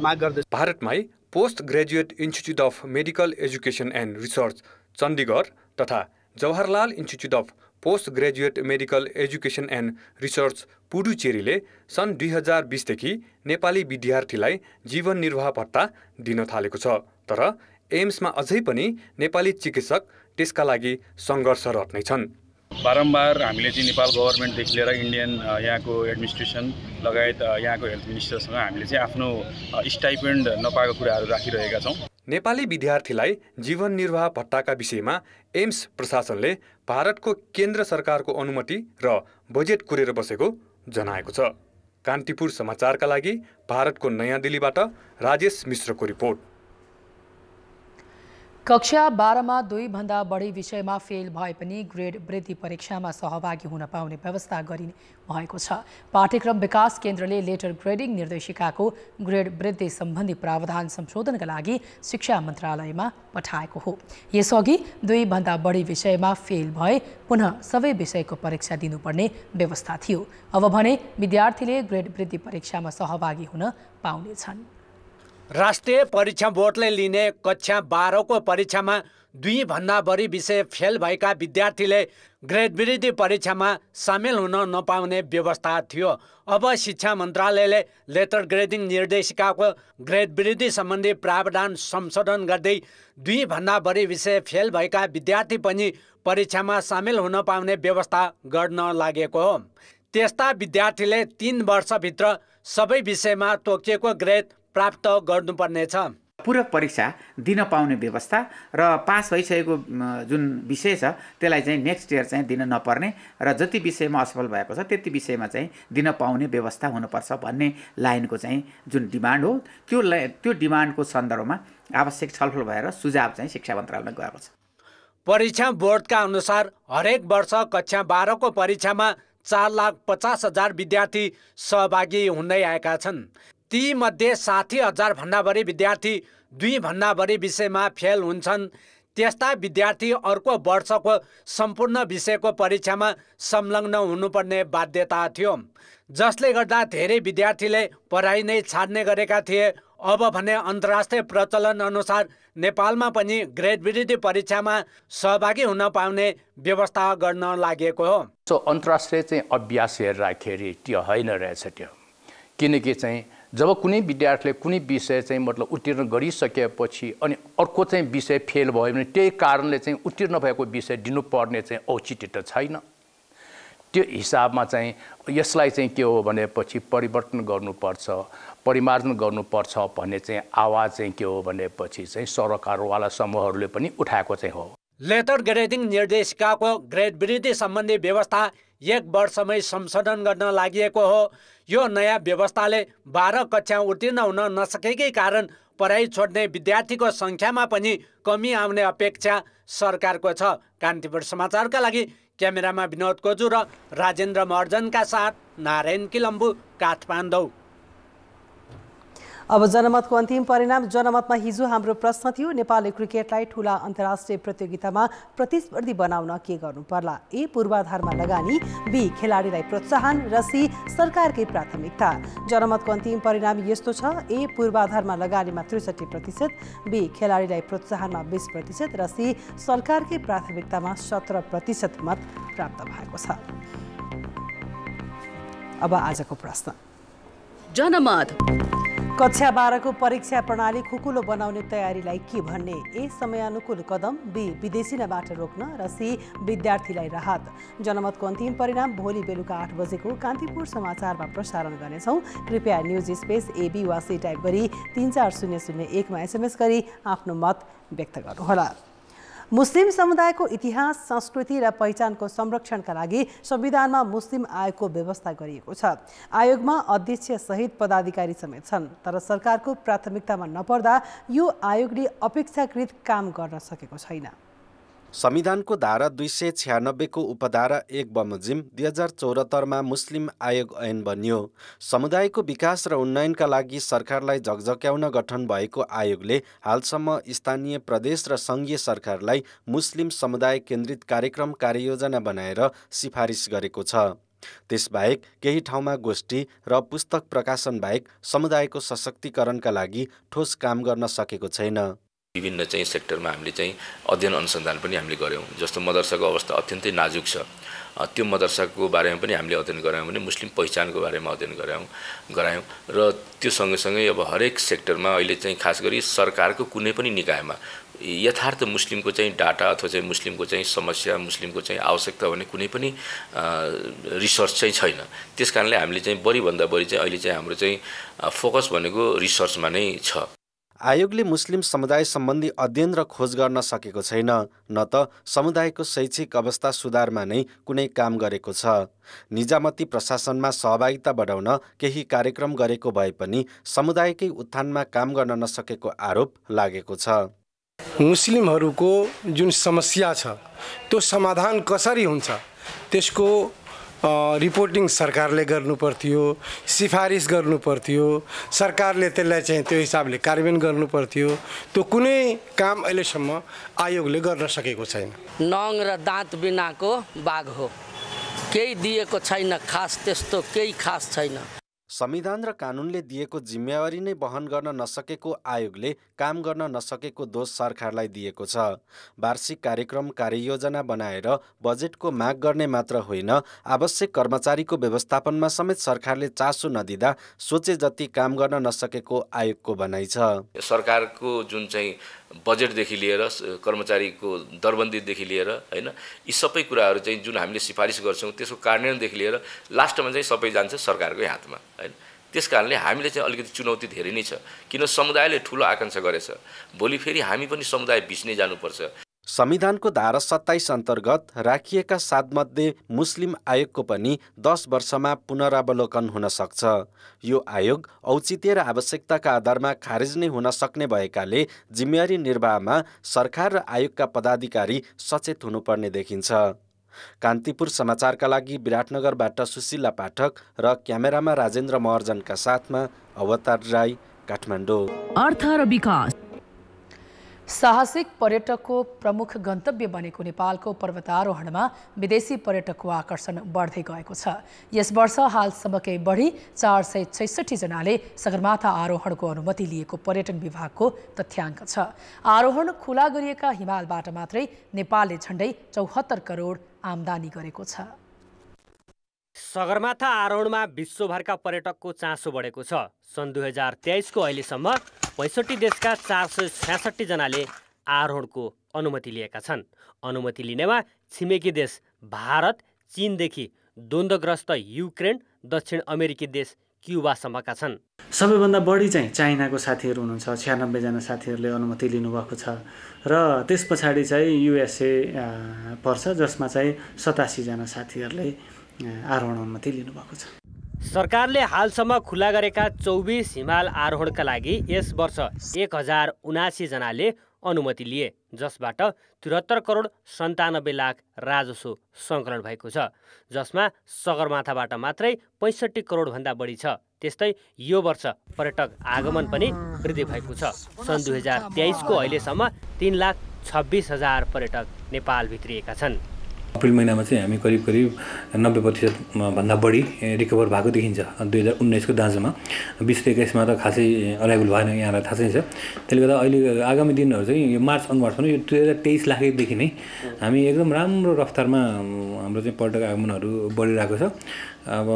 माग गर्दछु। भारतमै post graduate institute of medical education and research Chandigarh तथा Jawaharlal institute of post graduate medical education and research पुडुचेरीले सन् 2020देखि नेपाली विद्यार्थीलाई जीवन निर्वाह भत्ता दिन थालेको छ। तर एम्समा अझै पनि नेपाली चिकित्सक त्यसका लागि सङ्घर्षरत नै छन्। बारम्बार हामीले चाहिँ नेपाल गभर्मेन्टदेखि लिएर इन्डियन यहाँको एडमिनिस्ट्रेसन लगायत यहाँको हेल्थ मिनिस्टरसँग हामीले चाहिँ आफ्नो स्टाइपेन्ड नपाएको कुराहरू राखिरहेका छौँ। नेपाली विद्यार्थीलाई जीवन निर्वाह भत्ताका विषयमा एम्स प्रशासनले भारतको केन्द्र सरकारको अनुमति र बजेट कुरेर बसेको जनाएको छ। कान्तिपुर समाचारका लागि भारतको नयाँ दिल्लीबाट राजेश मिश्रको रिपोर्ट। कक्षा 12मा 2 भन्दा बढी विषयमा फेल भए पनि ग्रेड वृद्धि परीक्षामा सहभागी हुन पाउने व्यवस्था गरिने भएको छ। पाठ्यक्रम विकास केन्द्रले लेटर ग्रेडिङ निर्देशिकाको ग्रेड वृद्धि सम्बन्धी प्रावधान संशोधनका लागि शिक्षा मन्त्रालयमा पठाएको हो। यसअघि 2 भन्दा बढी विषयमा फेल भए पुनः सबै विषयको परीक्षा दिनुपर्ने व्यवस्था थियो। अब भने विद्यार्थीले ग्रेड वृद्धि परीक्षामा सहभागी हुन पाउनेछन्। राष्ट्रिय परीक्षा बोर्डले लिने कक्षा 12को परीक्षामा 2 भन्दा बढी विषय फेल भएका विद्यार्थीले ग्रेड वृद्धि परीक्षामा सामेल हुन नपाउने व्यवस्था थियो। अब शिक्षा मन्त्रालयले लेटर ग्रेडिङ निर्देशिकाको ग्रेड वृद्धि सम्बन्धी प्रावधान संशोधन गर्दै 2 भन्दा बढी विषय फेल भएका विद्यार्थी पनि परीक्षामा सामेल हुन पाउने व्यवस्था गर्न लागेको हो। त्यस्ता विद्यार्थीले 3 वर्षभित्र सबै विषयमा तोकिएको ग्रेड प्राप्त गर्नुपर्नेछ। पूरक परीक्षा दिन पाउने व्यवस्था र पास भइसकेको जुन विषय छ त्यसलाई चाहिँ नेक्स्ट इयर चाहिँ दिन नपर्ने र जति विषयमा असफल भएको छ त्यति विषयमा चाहिँ दिन पाउने व्यवस्था हुनुपर्छ भन्ने लाइनको चाहिँ जुन डिमान्ड हो त्यो डिमान्डको सन्दर्भमा आवश्यक छलफल भएर सुझाव चाहिँ शिक्षा मन्त्रालयमा गएको छ। परीक्षा बोर्डका अनुसार हरेक वर्ष कक्षा 12को परीक्षामा 4,50,000 विद्यार्थी सहभागी हुँदै आएका छन्। ती मध्ये 60,000 भन्दा बढी विद्यार्थी 2 भन्दा बढी विषयमा फेल हुन्छन्। त्यस्ता विद्यार्थी अर्को वर्षको सम्पूर्ण विषयको परीक्षामा संलग्न हुनुपर्ने बाध्यता थियो, जसले गर्दा धेरै विद्यार्थीले पढाइ नै छाड्ने गरेका थिए। अब भने अन्तर्राष्ट्रिय प्रचलन अनुसार नेपालमा पनि ग्रेड विरोधी परीक्षामा सहभागी हुन पाउने व्यवस्था गर्न लागेको हो। सो अन्तर्राष्ट्रिय चाहिँ अभ्यास हेर्दाखेरि त्यो होइन रहेछ त्यो, किनकि चाहिँ जब कुनै विद्यार्थीले कुनै विषय चाहिँ मतलब उत्तीर्ण गरिसकेपछि अनि अर्को चाहिँ विषय फेल भयो भने त्यही कारणले चाहिँ उत्तीर्ण भएको विषय दिनुपर्ने चाहिँ औचित्य त छैन। त्यो हिसाबमा चाहिँ यसलाई चाहिँ के हो भनेपछि परिवर्तन गर्नुपर्छ, परिमार्जन गर्नुपर्छ भन्ने चाहिँ आवाज चाहिँ के हो भनेपछि चाहिँ सरकारवाला समूहहरूले पनि उठाएको चाहिँ हो। लेटर ग्रेडिङ निर्देशिकाको ग्रेड वृद्धि सम्बन्धी व्यवस्था 1 वर्षमै संशोधन गर्न लागि हो। यो नयाँ व्यवस्थाले 12 कक्षा उत्तीर्ण हुन नसकेकै कारण पढाइ छोड्ने विद्यार्थीको सङ्ख्यामा पनि कमी आउने अपेक्षा सरकारको छ। कान्तिपुर समाचारका लागि क्यामेरामा विनोद कोजु र राजेन्द्र महर्जनका साथ नारायण किलम्बु, काठमाडौँ। अब जनमतको अन्तिम परिणाम। जनमतमा हिजो हाम्रो प्रश्न थियो, नेपालले क्रिकेटलाई ठूला अन्तर्राष्ट्रिय प्रतियोगितामा प्रतिस्पर्धी बनाउन के गर्नु पर्ला? ए, पूर्वाधारमा लगानी, बी, खेलाडीलाई प्रोत्साहन र सी, सरकारकै प्राथमिकता। जनमतको अन्तिम परिणाम यस्तो छ, ए, पूर्वाधारमा लगानीमा 63%, बी, खेलाडीलाई प्रोत्साहनमा 20% र सी, सरकारकै प्राथमिकतामा 17% मत प्राप्त भएको छ। अब आजको प्रश्न। जनमत कक्षा 12 को परीक्षा प्रणाली खुकुलो बनाउने तयारीलाई के भन्ने? ए, समयानुकूल कदम, बी, विदेशी नबाट रोक्न र सी, विद्यार्थीलाई राहत। जनमतको अन्तिम परिणाम भोलि बेलुका 8 बजेको कान्तिपुर समाचारमा प्रसारण गर्नेछौँ। कृपया न्युज स्पेस AB वा सी टाइप गरी 34001 मा SMS गरी आफ्नो मत व्यक्त गर्नुहोला। मुस्लिम समुदायको इतिहास, संस्कृति र पहिचानको संरक्षणका लागि संविधानमा मुस्लिम आयोगको व्यवस्था गरिएको छ। आयोगमा अध्यक्ष सहित पदाधिकारी समेत छन्, तर सरकारको प्राथमिकतामा नपर्दा यो आयोगले अपेक्षाकृत काम गर्न सकेको छैन। संविधानको धारा 296 को उपधारा 1 बमोजिम 2074 मा मुस्लिम आयोग ऐन बन्यो। समुदायको विकास र उन्नयनका लागि सरकारलाई झकझक्याउन गठन भएको आयोगले हालसम्म स्थानीय, प्रदेश र सङ्घीय सरकारलाई मुस्लिम समुदाय केन्द्रित कार्यक्रम कार्ययोजना बनाएर सिफारिस गरेको छ। त्यसबाहेक केही ठाउँमा गोष्ठी र पुस्तक प्रकाशन बाहेक समुदायको सशक्तिकरणका लागि ठोस काम गर्न सकेको छैन। विभिन्न चाहिँ सेक्टरमा हामीले चाहिँ अध्ययन अनुसन्धान पनि हामीले गऱ्यौँ। जस्तो मदरसाको अवस्था अत्यन्तै नाजुक छ, त्यो मदरसाको बारेमा पनि हामीले अध्ययन गरायौँ भने मुस्लिम पहिचानको बारेमा अध्ययन गरायौँ र त्यो सँगसँगै अब हरेक सेक्टरमा अहिले चाहिँ खास गरी सरकारको कुनै पनि निकायमा यथार्थ मुस्लिमको चाहिँ डाटा अथवा चाहिँ मुस्लिमको चाहिँ समस्या, मुस्लिमको चाहिँ आवश्यकता भन्ने कुनै पनि रिसर्च चाहिँ छैन। त्यसकारणले हामीले चाहिँ बढीभन्दा बढी चाहिँ अहिले चाहिँ हाम्रो चाहिँ फोकस भनेको रिसर्चमा नै छ। आयोगले मुस्लिम समुदाय सम्बन्धी अध्ययन र खोज गर्न सकेको छैन, न त समुदायको शैक्षिक अवस्था सुधारमा नै कुनै काम गरेको छ। निजामती प्रशासनमा सहभागिता बढाउन केही कार्यक्रम गरेको भए पनि समुदायकै उत्थानमा काम गर्न नसकेको आरोप लागेको छ। मुस्लिमहरूको जुन समस्या छ त्यो समाधान कसरी हुन्छ त्यसको रिपोर्टिङ सरकारले गर्नुपर्थ्यो, सिफारिस गर्नुपर्थ्यो, सरकारले त्यसलाई चाहिँ त्यो हिसाबले कार्यान्वयन गर्नुपर्थ्यो। त्यो कुनै काम अहिलेसम्म आयोगले गर्न सकेको छैन। नङ र दाँत बिनाको बाघ हो, केही दिएको छैन खास, त्यस्तो केही खास छैन। संविधान र कानुनले दिएको जिम्मेवारी नै वहन गर्न नसकेको आयोगले काम गर्न नसकेको दोष सरकारलाई दिएको छ। वार्षिक कार्यक्रम कार्ययोजना बनाएर बजेटको माग गर्ने मात्र होइन, आवश्यक कर्मचारीको व्यवस्थापनमा समेत सरकारले चासो नदिँदा सोचे जति काम गर्न नसकेको आयोगको भनाइ छ। सरकारको जुन चाहिँ बजेटदेखि लिएर कर्मचारीको दरबन्दीदेखि लिएर हैन, यी सबै कुराहरू चाहिँ जुन हामीले सिफारिस गर्छौँ त्यसको कार्यान्वयनदेखि लिएर लास्टमा चाहिँ सबै जान्छ सरकारकै हातमा हैन। त्यसकारणले हामीले चाहिँ अलिकति चुनौती धेरै नै छ, किन समुदायले ठुलो आकांक्षा गरेछ, भोलि फेरि हामी पनि समुदाय बिच नै जानुपर्छ। संविधानको धारा 27 अन्तर्गत राखिएका 7 मध्ये मुस्लिम आयोगको पनि 10 वर्षमा पुनरावलोकन हुन सक्छ। यो आयोग औचित्य र आवश्यकताका आधारमा खारेज नै हुन सक्ने भएकाले जिम्मेवारी निर्वाहमा सरकार र आयोगका पदाधिकारी सचेत हुनुपर्ने देखिन्छ। कान्तिपुर समाचारका लागि विराटनगरबाट सुशीला पाठक र क्यामेरामा राजेन्द्र महर्जनका साथमा अवतार राई, काठमाडौँ। अर्थ र विकास। साहसिक पर्यटकको प्रमुख गन्तव्य बनेको नेपालको पर्वतारोहणमा विदेशी पर्यटकको आकर्षण बढ्दै गएको छ। यस वर्ष हालसम्मकै बढी 466 जनाले सगरमाथा आरोहणको अनुमति लिएको पर्यटन विभागको तथ्याङ्क छ। आरोहण खुला गरिएका हिमालबाट मात्रै नेपालले झण्डै 74 करोड आम्दानी गरेको छ। सगरमाथा आरोहणमा विश्वभरका पर्यटकको चासो बढेको छ। सन् 2023 को अहिलेसम्म 65 देशका 466 जनाले आरोहणको अनुमति लिएका छन्। अनुमति लिनेमा छिमेकी देश भारत, चीनदेखि द्वन्द्वग्रस्त युक्रेन, दक्षिण अमेरिकी देश क्युबासम्मका छन्। सबैभन्दा बढी चाहिँ चाइनाको साथीहरू हुनुहुन्छ, 96 जना साथीहरूले अनुमति लिनुभएको छ र त्यस पछाडि चाहिँ युएसए पर्छ, जसमा चाहिँ 87 जना साथीहरूले आरोहण अनुमति लिनुभएको छ। सरकारले हालसम्म खुला गरेका 24 हिमाल आरोहणका लागि यस वर्ष 1079 जनाले अनुमति लिए, जसबाट 73 करोड 97 लाख राजस्व सङ्कलन भएको छ, जसमा सगरमाथाबाट मात्रै 65 करोडभन्दा बढी छ। त्यस्तै यो वर्ष पर्यटक आगमन पनि वृद्धि भएको छ। सन् 2023 को अहिलेसम्म 3,26,000 पर्यटक नेपाल भित्रिएका छन्। अप्रिल महिनामा चाहिँ हामी करिब 90% भन्दा बढी रिकभर भएको देखिन्छ। 2019 को दाँजोमा 2021 मा त खासै अराइभल भएन, यहाँलाई थाहा चाहिँ छ। त्यसले गर्दा अहिले आगामी दिनहरू चाहिँ यो मार्च अनुहारसम्म यो 2023 लाखदेखि नै हामी एकदम राम्रो रफ्तारमा हाम्रो चाहिँ पर्यटक आगमनहरू बढिरहेको छ। अब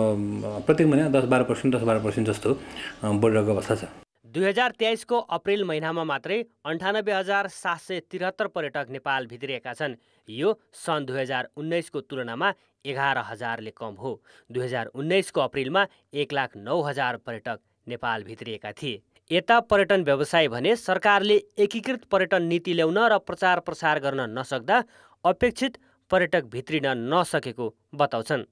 प्रत्येक महिना 10-12% जस्तो बढिरहेको अवस्था छ। 2023 को अप्रिल महिनामा मात्रै 98,773 पर्यटक नेपाल भित्रिएका छन्। यो सन् 2019 को तुलनामा 11,000ले कम हो। 2019 को अप्रिलमा 1,09,000 पर्यटक नेपाल भित्रिएका थिए। यता पर्यटन व्यवसाय भने सरकारले एकीकृत पर्यटन नीति ल्याउन र प्रचार प्रसार गर्न नसक्दा अपेक्षित पर्यटक भित्रिन नसकेको बताउँछन्।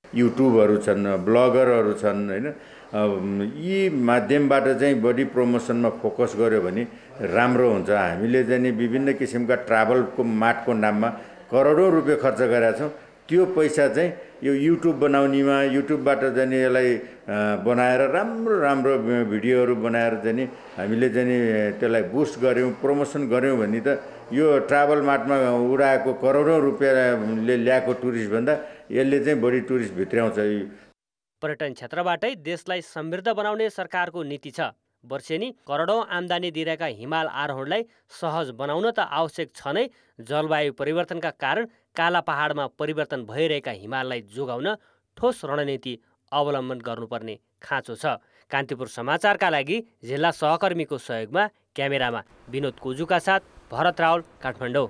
युट्युबहरू छन्, ब्लगरहरू छन्, होइन, यी माध्यमबाट चाहिँ बढी प्रमोसनमा फोकस गर्यो भने राम्रो हुन्छ। हामीले चाहिँ विभिन्न किसिमका ट्राभलको मार्टको नाममा करोडौँ रुपियाँ खर्च गरेका छौँ। त्यो पैसा चाहिँ यो युट्युब बनाउनेमा, युट्युबबाट चाहिँ यसलाई बनाएर राम्रो भिडियोहरू बनाएर चाहिँ हामीले चाहिँ त्यसलाई बुस्ट गऱ्यौँ, प्रमोसन गऱ्यौँ भने त यो ट्राभल मार्टमा उडाएको करोडौँ रुपियाँले ल्याएको टुरिस्टभन्दा यसले चाहिँ बढी टुरिस्ट भित्र्याउँछ। पर्यटन क्षेत्रबाटै देशलाई समृद्ध बनाउने सरकारको नीति छ। वर्षेनी करोडौँ आम्दानी दिइरहेका हिमाल आरोहणलाई सहज बनाउन त आवश्यक छ नै, जलवायु परिवर्तनका कारण काला पहाडमा परिवर्तन भइरहेका हिमाललाई जोगाउन ठोस रणनीति अवलम्बन गर्नुपर्ने खाँचो छ। कान्तिपुर समाचारका लागि जिल्ला सहकर्मीको सहयोगमा क्यामेरामा विनोद कोजुका साथ भरत रावल, काठमाडौँ।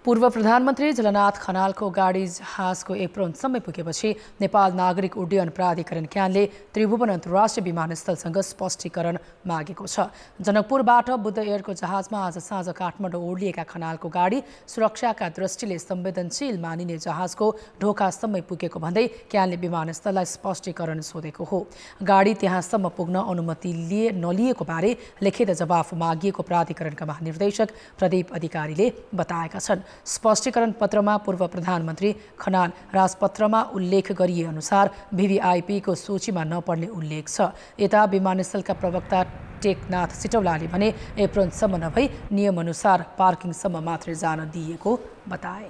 पूर्व प्रधानमन्त्री झलनाथ खनालको गाडी जहाजको एप्रोनसम्म पुगेपछि नेपाल नागरिक उड्डयन प्राधिकरण क्यानले त्रिभुवन अन्तर्राष्ट्रिय विमानस्थलसँग स्पष्टीकरण मागेको छ। जनकपुरबाट बुद्ध एयरको जहाजमा आज साँझ काठमाडौँ ओर्लिएका खनालको गाडी सुरक्षाका दृष्टिले संवेदनशील मानिने जहाजको ढोकासम्म पुगेको भन्दै क्यानले विमानस्थललाई स्पष्टीकरण सोधेको हो। गाडी त्यहाँसम्म पुग्न अनुमति नलिएको बारे लिखित जवाफ मागिएको प्राधिकरणका महानिर्देशक प्रदीप अधिकारीले बताएका छन्। स्पष्टीकरण पत्रमा पूर्व प्रधानमन्त्री खनाल राजपत्रमा उल्लेख गरिए अनुसार VVIPको सूचीमा नपर्ने उल्लेख छ। यता विमानस्थलका प्रवक्ता टेकनाथ सिटौलाले भने एप्रोनसम्म नभई नियमअनुसार पार्किङसम्म मात्रै जान दिएको बताए।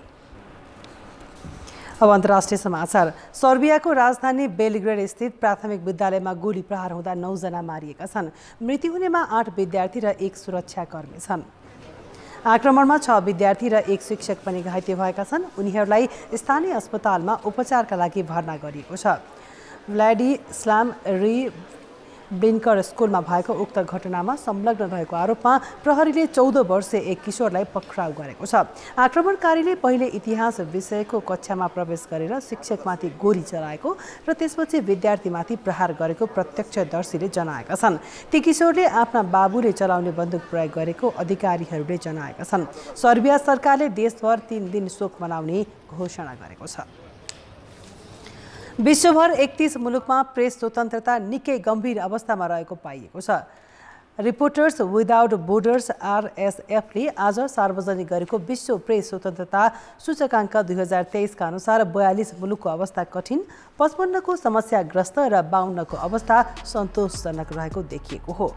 अब अन्तर्राष्ट्रिय समाचार। सर्बियाको राजधानी बेलग्रेड स्थित प्राथमिक विद्यालयमा गोली प्रहार हुँदा 9 जना मारिएका छन्। मृत्यु हुनेमा 8 विद्यार्थी र 1 सुरक्षाकर्मी छन्। आक्रमणमा 6 विद्यार्थी र 1 शिक्षक पनि घाइते भएका छन्। उनीहरूलाई स्थानीय अस्पतालमा उपचारका लागि भर्ना गरिएको छ। भ्लाडिस्लाव ब्लिन्कर स्कुलमा भएको उक्त घटनामा संलग्न रहेको आरोपमा प्रहरीले 14 वर्षीय एक किशोरलाई पक्राउ गरेको छ। आक्रमणकारीले पहिले इतिहास विषयको कक्षामा प्रवेश गरेर शिक्षकमाथि गोली चलाएको र त्यसपछि विद्यार्थीमाथि प्रहार गरेको प्रत्यक्षदर्शीले जनाएका छन्। ती किशोरले आफ्ना बाबुले चलाउने बन्दुक प्रयोग गरेको अधिकारीहरूले जनाएका छन्। सर्बिया सरकारले देशभर 3 दिन शोक मनाउने घोषणा गरेको छ। विश्वभर 31 मुलुकमा प्रेस स्वतन्त्रता निकै गम्भीर अवस्थामा रहेको पाइएको छ। रिपोर्टर्स विदाउट बोर्डर्स RSFले आज सार्वजनिक गरेको विश्व प्रेस स्वतन्त्रता सूचकाङ्क 2023 का अनुसार 42 मुलुकको अवस्था कठिन, 55 को समस्याग्रस्त र 52 को अवस्था सन्तोषजनक रहेको देखिएको हो।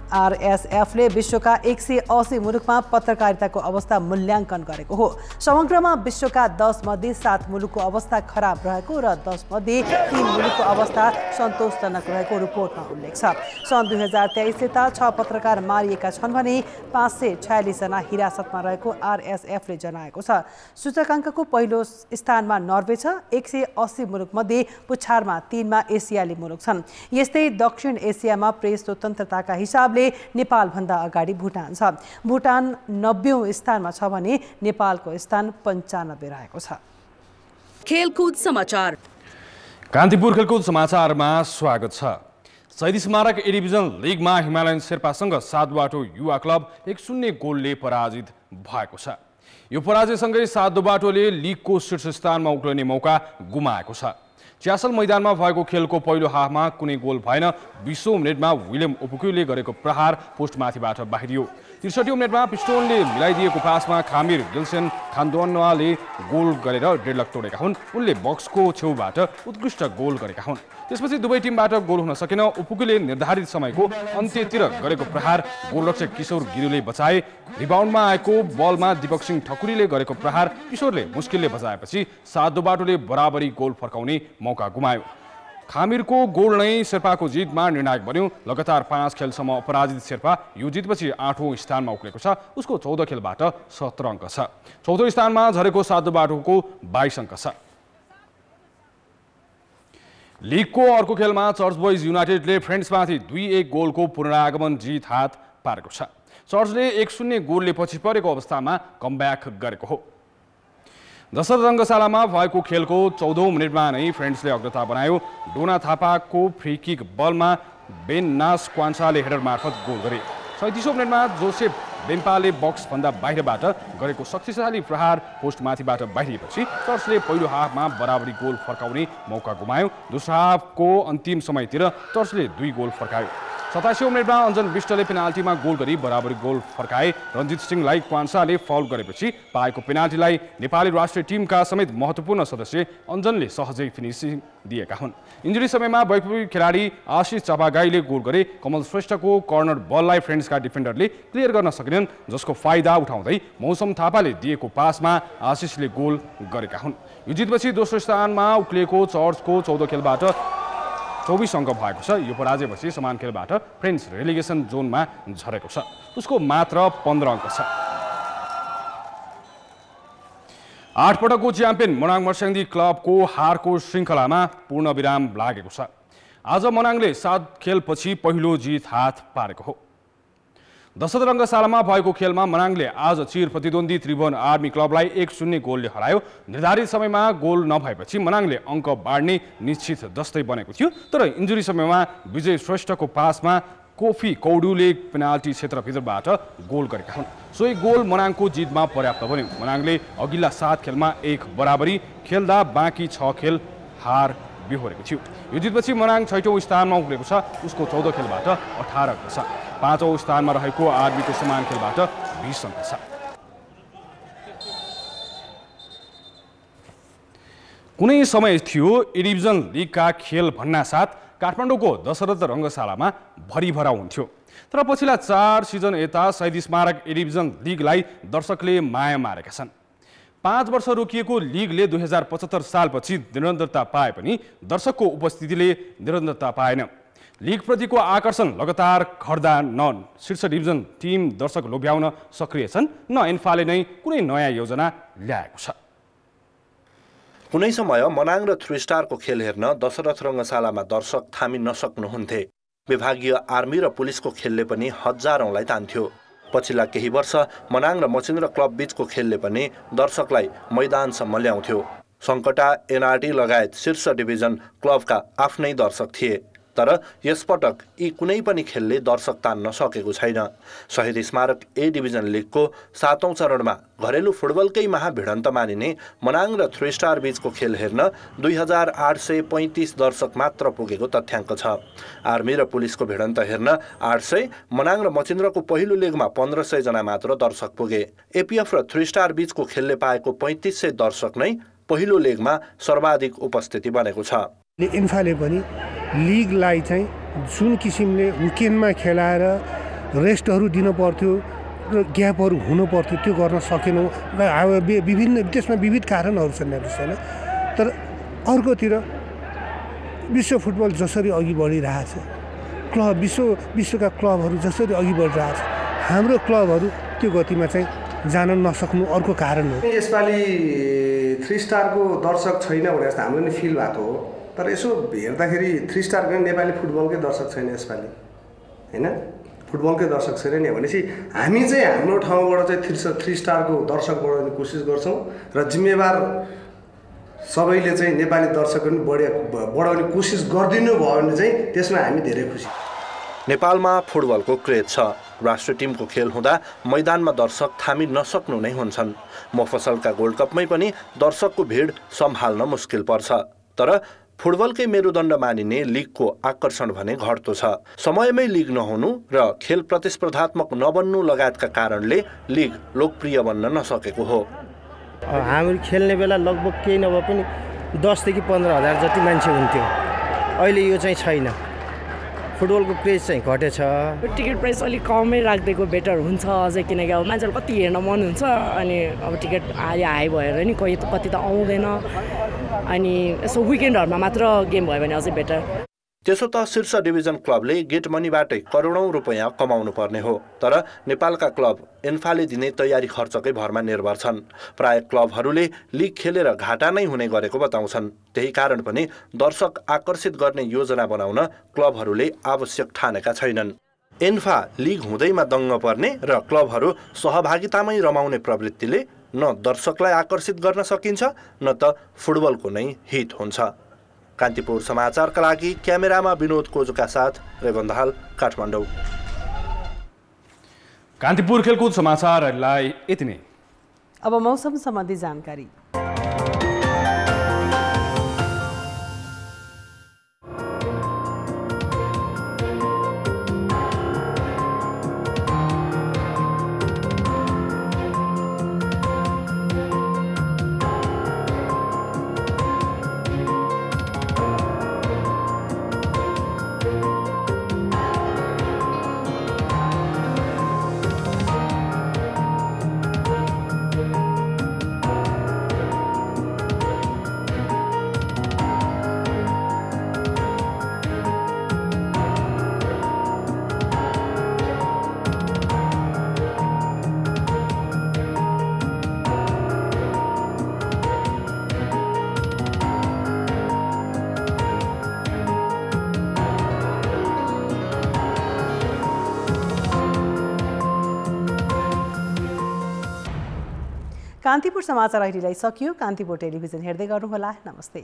आरएसएफले विश्वका 180 मुलुकमा पत्रकारिताको अवस्था मूल्याङ्कन गरेको हो। समग्रमा विश्वका 10 मध्ये 7 मुलुकको अवस्था खराब रहेको र 10 मध्ये 3 मुलुकको अवस्था सन्तोषजनक रहेको रिपोर्टमा उल्लेख छ। सन् 2023 ता 6 पत्रकार मारिएका छन् भने 546 जना हिरासतमा रहेको आरएसएफले जनाएको छ। सूचकाङ्कको पहिलो स्थानमा नर्वे छ। 180 मुलुकमध्ये पुछारमा 3 मा एसियाली मुलुक छन्। यस्तै दक्षिण एसियामा प्रेस स्वतन्त्रताका हिसाबले नेपालभन्दा अगाडि भुटान छ। भुटान 90औं स्थानमा छ भने नेपालको स्थान 95 रहेको छ। खेलकुद समाचार। कान्तिपुर खेलकुद समाचारमा स्वागत छ। शहीद स्मारक ए डिभिजन लिगमा हिमालयन शेर्पासँग सातवाटो युवा क्लब 1-0 गोलले पराजित भएको छ। यो पराजयसँगै सातवाटोले लिगको शीर्ष स्थानमा उक्लिने मौका गुमाएको छ। च्यासल मैदानमा भएको खेलको पहिलो हाफमा कुनै गोल भएन। 20औं मिनेटमा विलियम ओपुक्यूले गरेको प्रहार पोस्टमाथिबाट बाहिरियो। 63औं मिनेटमा पिस्टोनले मिलाइदिएको पासमा खामिर गिल्सेन खान्दोनवाले गोल गरेर डेडलक तोडेका हुन्। उनले बक्सको छेउबाट उत्कृष्ट गोल गरेका हुन्। त्यसपछि दुवै टिमबाट गोल हुन सकेन। ओपुक्यूले निर्धारित समयको अन्त्यतिर गरेको प्रहार गोलरक्षक किशोर गिरीले बचाए। रिबाउन्डमा आएको बलमा दीपक सिंह ठकुरीले गरेको प्रहार किशोरले मुस्किलले बचाएपछि सातवाटोले बराबरी गोल फर्काउने मौका गुमायो। खामिरको गोल नै शेर्पाको जितमा निर्णायक बन्यो। लगातार 5 खेलसम्म अपराजित शेर्पा यो जितपछि 8औं स्थानमा उक्लेको छ। उसको 14 खेलबाट 17 अङ्क छ। 14औं स्थानमा झरेको सातवाटोको 22 अङ्क छ। लिगको अर्को खेलमा चर्च बोइज युनाइटेडले फ्रेन्ड्समाथि 2-1 गोलको पुनरागमन जित हात पारेको छ। चर्चले 1-0 गोलले पछि परेको अवस्थामा कमब्याक गरेको हो। दशरथ रङ्गशालामा भएको खेलको 14औं मिनेटमा नै फ्रेन्ड्सले अग्रता बनायो। डोना थापाको फ्री किक बलमा बेन नास क्वान्साले हेडर मार्फत गोल गरे। 37औं मिनेटमा जोसेफ बेम्पाले बक्सभन्दा बाहिरबाट गरेको शक्तिशाली प्रहार पोस्टमाथिबाट बाहिरिएपछि चर्चले पहिलो हाफमा बराबरी गोल फर्काउने मौका गुमायो। दोस्रो हाफको अन्तिम समयतिर चर्चले 2 गोल फर्कायो। 87औं मिनेटमा अञ्जन विष्टले पेनाल्टीमा गोल गरी बराबरी गोल फर्काए। रञ्जित सिंहलाई क्वान्साले फाउल गरेपछि पाएको पेनाल्टीलाई नेपाली राष्ट्रिय टिमका समेत महत्त्वपूर्ण सदस्य अञ्जनले सहजै फिनिसिङ दिएका हुन्। इन्जुरी समयमा वैभवी खेलाडी आशिष चापागाईले गोल गरे। कमल श्रेष्ठको कर्नर बललाई फ्रेन्ड्सका डिफेन्डरले क्लियर गर्न सकेनन्, जसको फाइदा उठाउँदै मौसम थापाले दिएको पासमा आशिषले गोल गरेका हुन्। यो जितपछि दोस्रो स्थानमा उक्लिएको चर्चको 14 खेलबाट 24 अङ्क भएको छ। यो पराजयपछि समान खेलबाट फ्रेन्ड्स रेलिगेसन जोनमा झरेको छ। उसको मात्र 15 अङ्क छ। 8 पटकको च्याम्पियन मनाङ मर्स्याङ्दी क्लबको हारको श्रृङ्खलामा पूर्ण विराम लागेको छ। आज मनाङले 7 खेलपछि पहिलो जित हात पारेको हो। दशरथ रङ्गशालामा भएको खेलमा मनाङले आज चिर प्रतिद्वन्दी त्रिभुवन आर्मी क्लबलाई 1-0 गोलले हरायो। निर्धारित समयमा गोल नभएपछि मनाङले अङ्क बाँड्ने निश्चित जस्तै बनेको थियो, तर इन्जुरी समयमा विजय श्रेष्ठको पासमा कोफी कौडुले पेनाल्टी क्षेत्रभित्रबाट गोल गरेका हुन्। सोही गोल मनाङको जितमा पर्याप्त बन्यो। मनाङले अघिल्ला 7 खेलमा 1 बराबरी खेल्दा बाँकी 6 खेल हार बिहोरेको थियो। यो जितपछि मनाङ 6औं स्थानमा उक्लेको छ। उसको 14 खेलबाट 18 अङ्क छ। 5औं स्थानमा रहेको आर्मीको समान खेलबाट 20 अङ्क छ। कुनै समय थियो ए डिभिजन लिगका खेल भन्नासाथ काठमाडौँको दशरथ रङ्गशालामा भरिभरा हुन्थ्यो, तर पछिल्ला 4 सिजन यता शहीद स्मारक ए डिभिजन लिगलाई दर्शकले माया मारेका छन्। 5 वर्ष रोकिएको लिगले 2075 सालपछि निरन्तरता पाए पनि दर्शकको उपस्थितिले निरन्तरता पाएन। लिगप्रतिको आकर्षण लगातार घट्दा न शीर्ष डिभिजन टिम दर्शक लोभ्याउन सक्रिय छन्, न एन्फाले नै कुनै नयाँ योजना ल्याएको छ। कुनै समय मनाङ र 3 स्टारको खेल हेर्न दशरथ रङ्गशालामा दर्शक थामी नसक्नुहुन्थे। विभागीय आर्मी र पुलिसको खेलले पनि हजारौंलाई तान्थ्यो। पछिल्ला केही वर्ष मनाङ र मचिन्द्र क्लब बीचको खेलले पनि दर्शकलाई मैदानसम्म ल्याउँथ्यो। सङ्कटा, एनआरटी लगायत शीर्ष डिभिजन क्लबका आफ्नै दर्शक थिए, तर यसपटक यी कुनै पनि खेलले दर्शक तान्न सकेको छैन। शहीद स्मारक ए डिभिजन लिगको 7औं चरणमा घरेलु फुटबलकै महाभिडन्त मानिने मनाङ र 3 स्टार बीचको खेल हेर्न 2835 दर्शक मात्र पुगेको तथ्याङ्क छ। आर्मी र पुलिसको भिडन्त हेर्न 800, मनाङ र मचिन्द्रको पहिलो लेगमा 1500 जना मात्र दर्शक पुगे। एपीएफ र 3 स्टार बीचको खेलले पाएको 3500 दर्शक नै पहिलो लेगमा सर्वाधिक उपस्थिति बनेको छ। इन्फाले पनि लिगलाई चाहिँ जुन किसिमले विकेन्डमा खेलाएर रेस्टहरू दिनु पर्थ्यो र ग्यापहरू हुनु पर्थ्यो, त्यो गर्न सकेनौँ र विभिन्न त्यसमा विविध कारणहरू छन् होइन। तर अर्कोतिर विश्व फुटबल जसरी अघि बढिरहेछ, विश्वका क्लबहरू जसरी अघि बढिरहेछ, हाम्रो क्लबहरू त्यो गतिमा चाहिँ जान नसक्नु अर्को कारण हो। यसपालि 3 स्टारको दर्शक छैन भने जस्तो हाम्रो नि फिल भएको हो। तर यसो हेर्दाखेरि 3 स्टारको नेपाली फुटबलकै दर्शक छैन यसपालि होइन, फुटबलकै दर्शक छैन नि भनेपछि हामी चाहिँ हाम्रो ठाउँबाट चाहिँ 3 स्टारको दर्शक बढाउने कोसिस गर्छौँ र जिम्मेवार सबैले चाहिँ नेपाली दर्शक पनि बढाउने कोसिस गरिदिनु भयो भने चाहिँ त्यसमा हामी धेरै खुसी। नेपालमा फुटबलको क्रेज छ। राष्ट्रिय टिमको खेल हुँदा मैदानमा दर्शक थामी नसक्नु नै हुन्छन्। मफसलका गोल्ड कपमै पनि दर्शकको भिड सम्हाल्न मुस्किल पर्छ। तर फुटबलकै मेरुदण्ड मानिने लिगको आकर्षण भने घट्दो छ। समयमै लिग नहुनु र खेल प्रतिस्पर्धात्मक नबन्नु लगायतका कारणले लिग लोकप्रिय बन्न नसकेको हो। हामी खेल्ने बेला लगभग केही नभए पनि 10 देखि 15,000 जति मान्छे हुन्थ्यो। अहिले यो चाहिँ छैन। फुटबलको क्रेज चाहिँ घटेछ। टिकट प्राइस अलिक कमै राखिदिएको बेटर हुन्छ अझै, किनकि अब मान्छेहरू कति हेर्न मन हुन्छ अनि अब टिकट हाई भएर नि कति त आउँदैन अनि यसो विकेन्डहरूमा मात्र गेम भयो भने अझै बेटर। त्यसो त शीर्ष डिभिजन क्लबले गेट मनीबाटै करोडौँ रुपैयाँ कमाउनु पर्ने हो। तर नेपालका क्लब एन्फाले दिने तयारी खर्चकै भरमा निर्भर छन्। प्राय क्लबहरूले लिग खेलेर घाटा नै हुने गरेको बताउँछन्। त्यही कारण पनि दर्शक आकर्षित गर्ने योजना बनाउन क्लबहरूले आवश्यक ठानेका छैनन्। एन्फा लिग हुँदैमा दङ्ग पर्ने र क्लबहरू सहभागितामै रमाउने प्रवृत्तिले न दर्शकलाई आकर्षित गर्न सकिन्छ न त फुटबलको नै हित हुन्छ। कान्तिपुर समाचारका लागि क्यामेरामा विनोद कोजुका साथ रेवन्दाहाल, काठमाडौँ। कान्तिपुर खेलकुद समाचारहरूलाई यति नै। अब मौसम सम्बन्धी जानकारी। कान्तिपुर समाचार अहिलेलाई सकियो। कान्तिपुर टेलिभिजन हेर्दै गर्नुहोला। नमस्ते।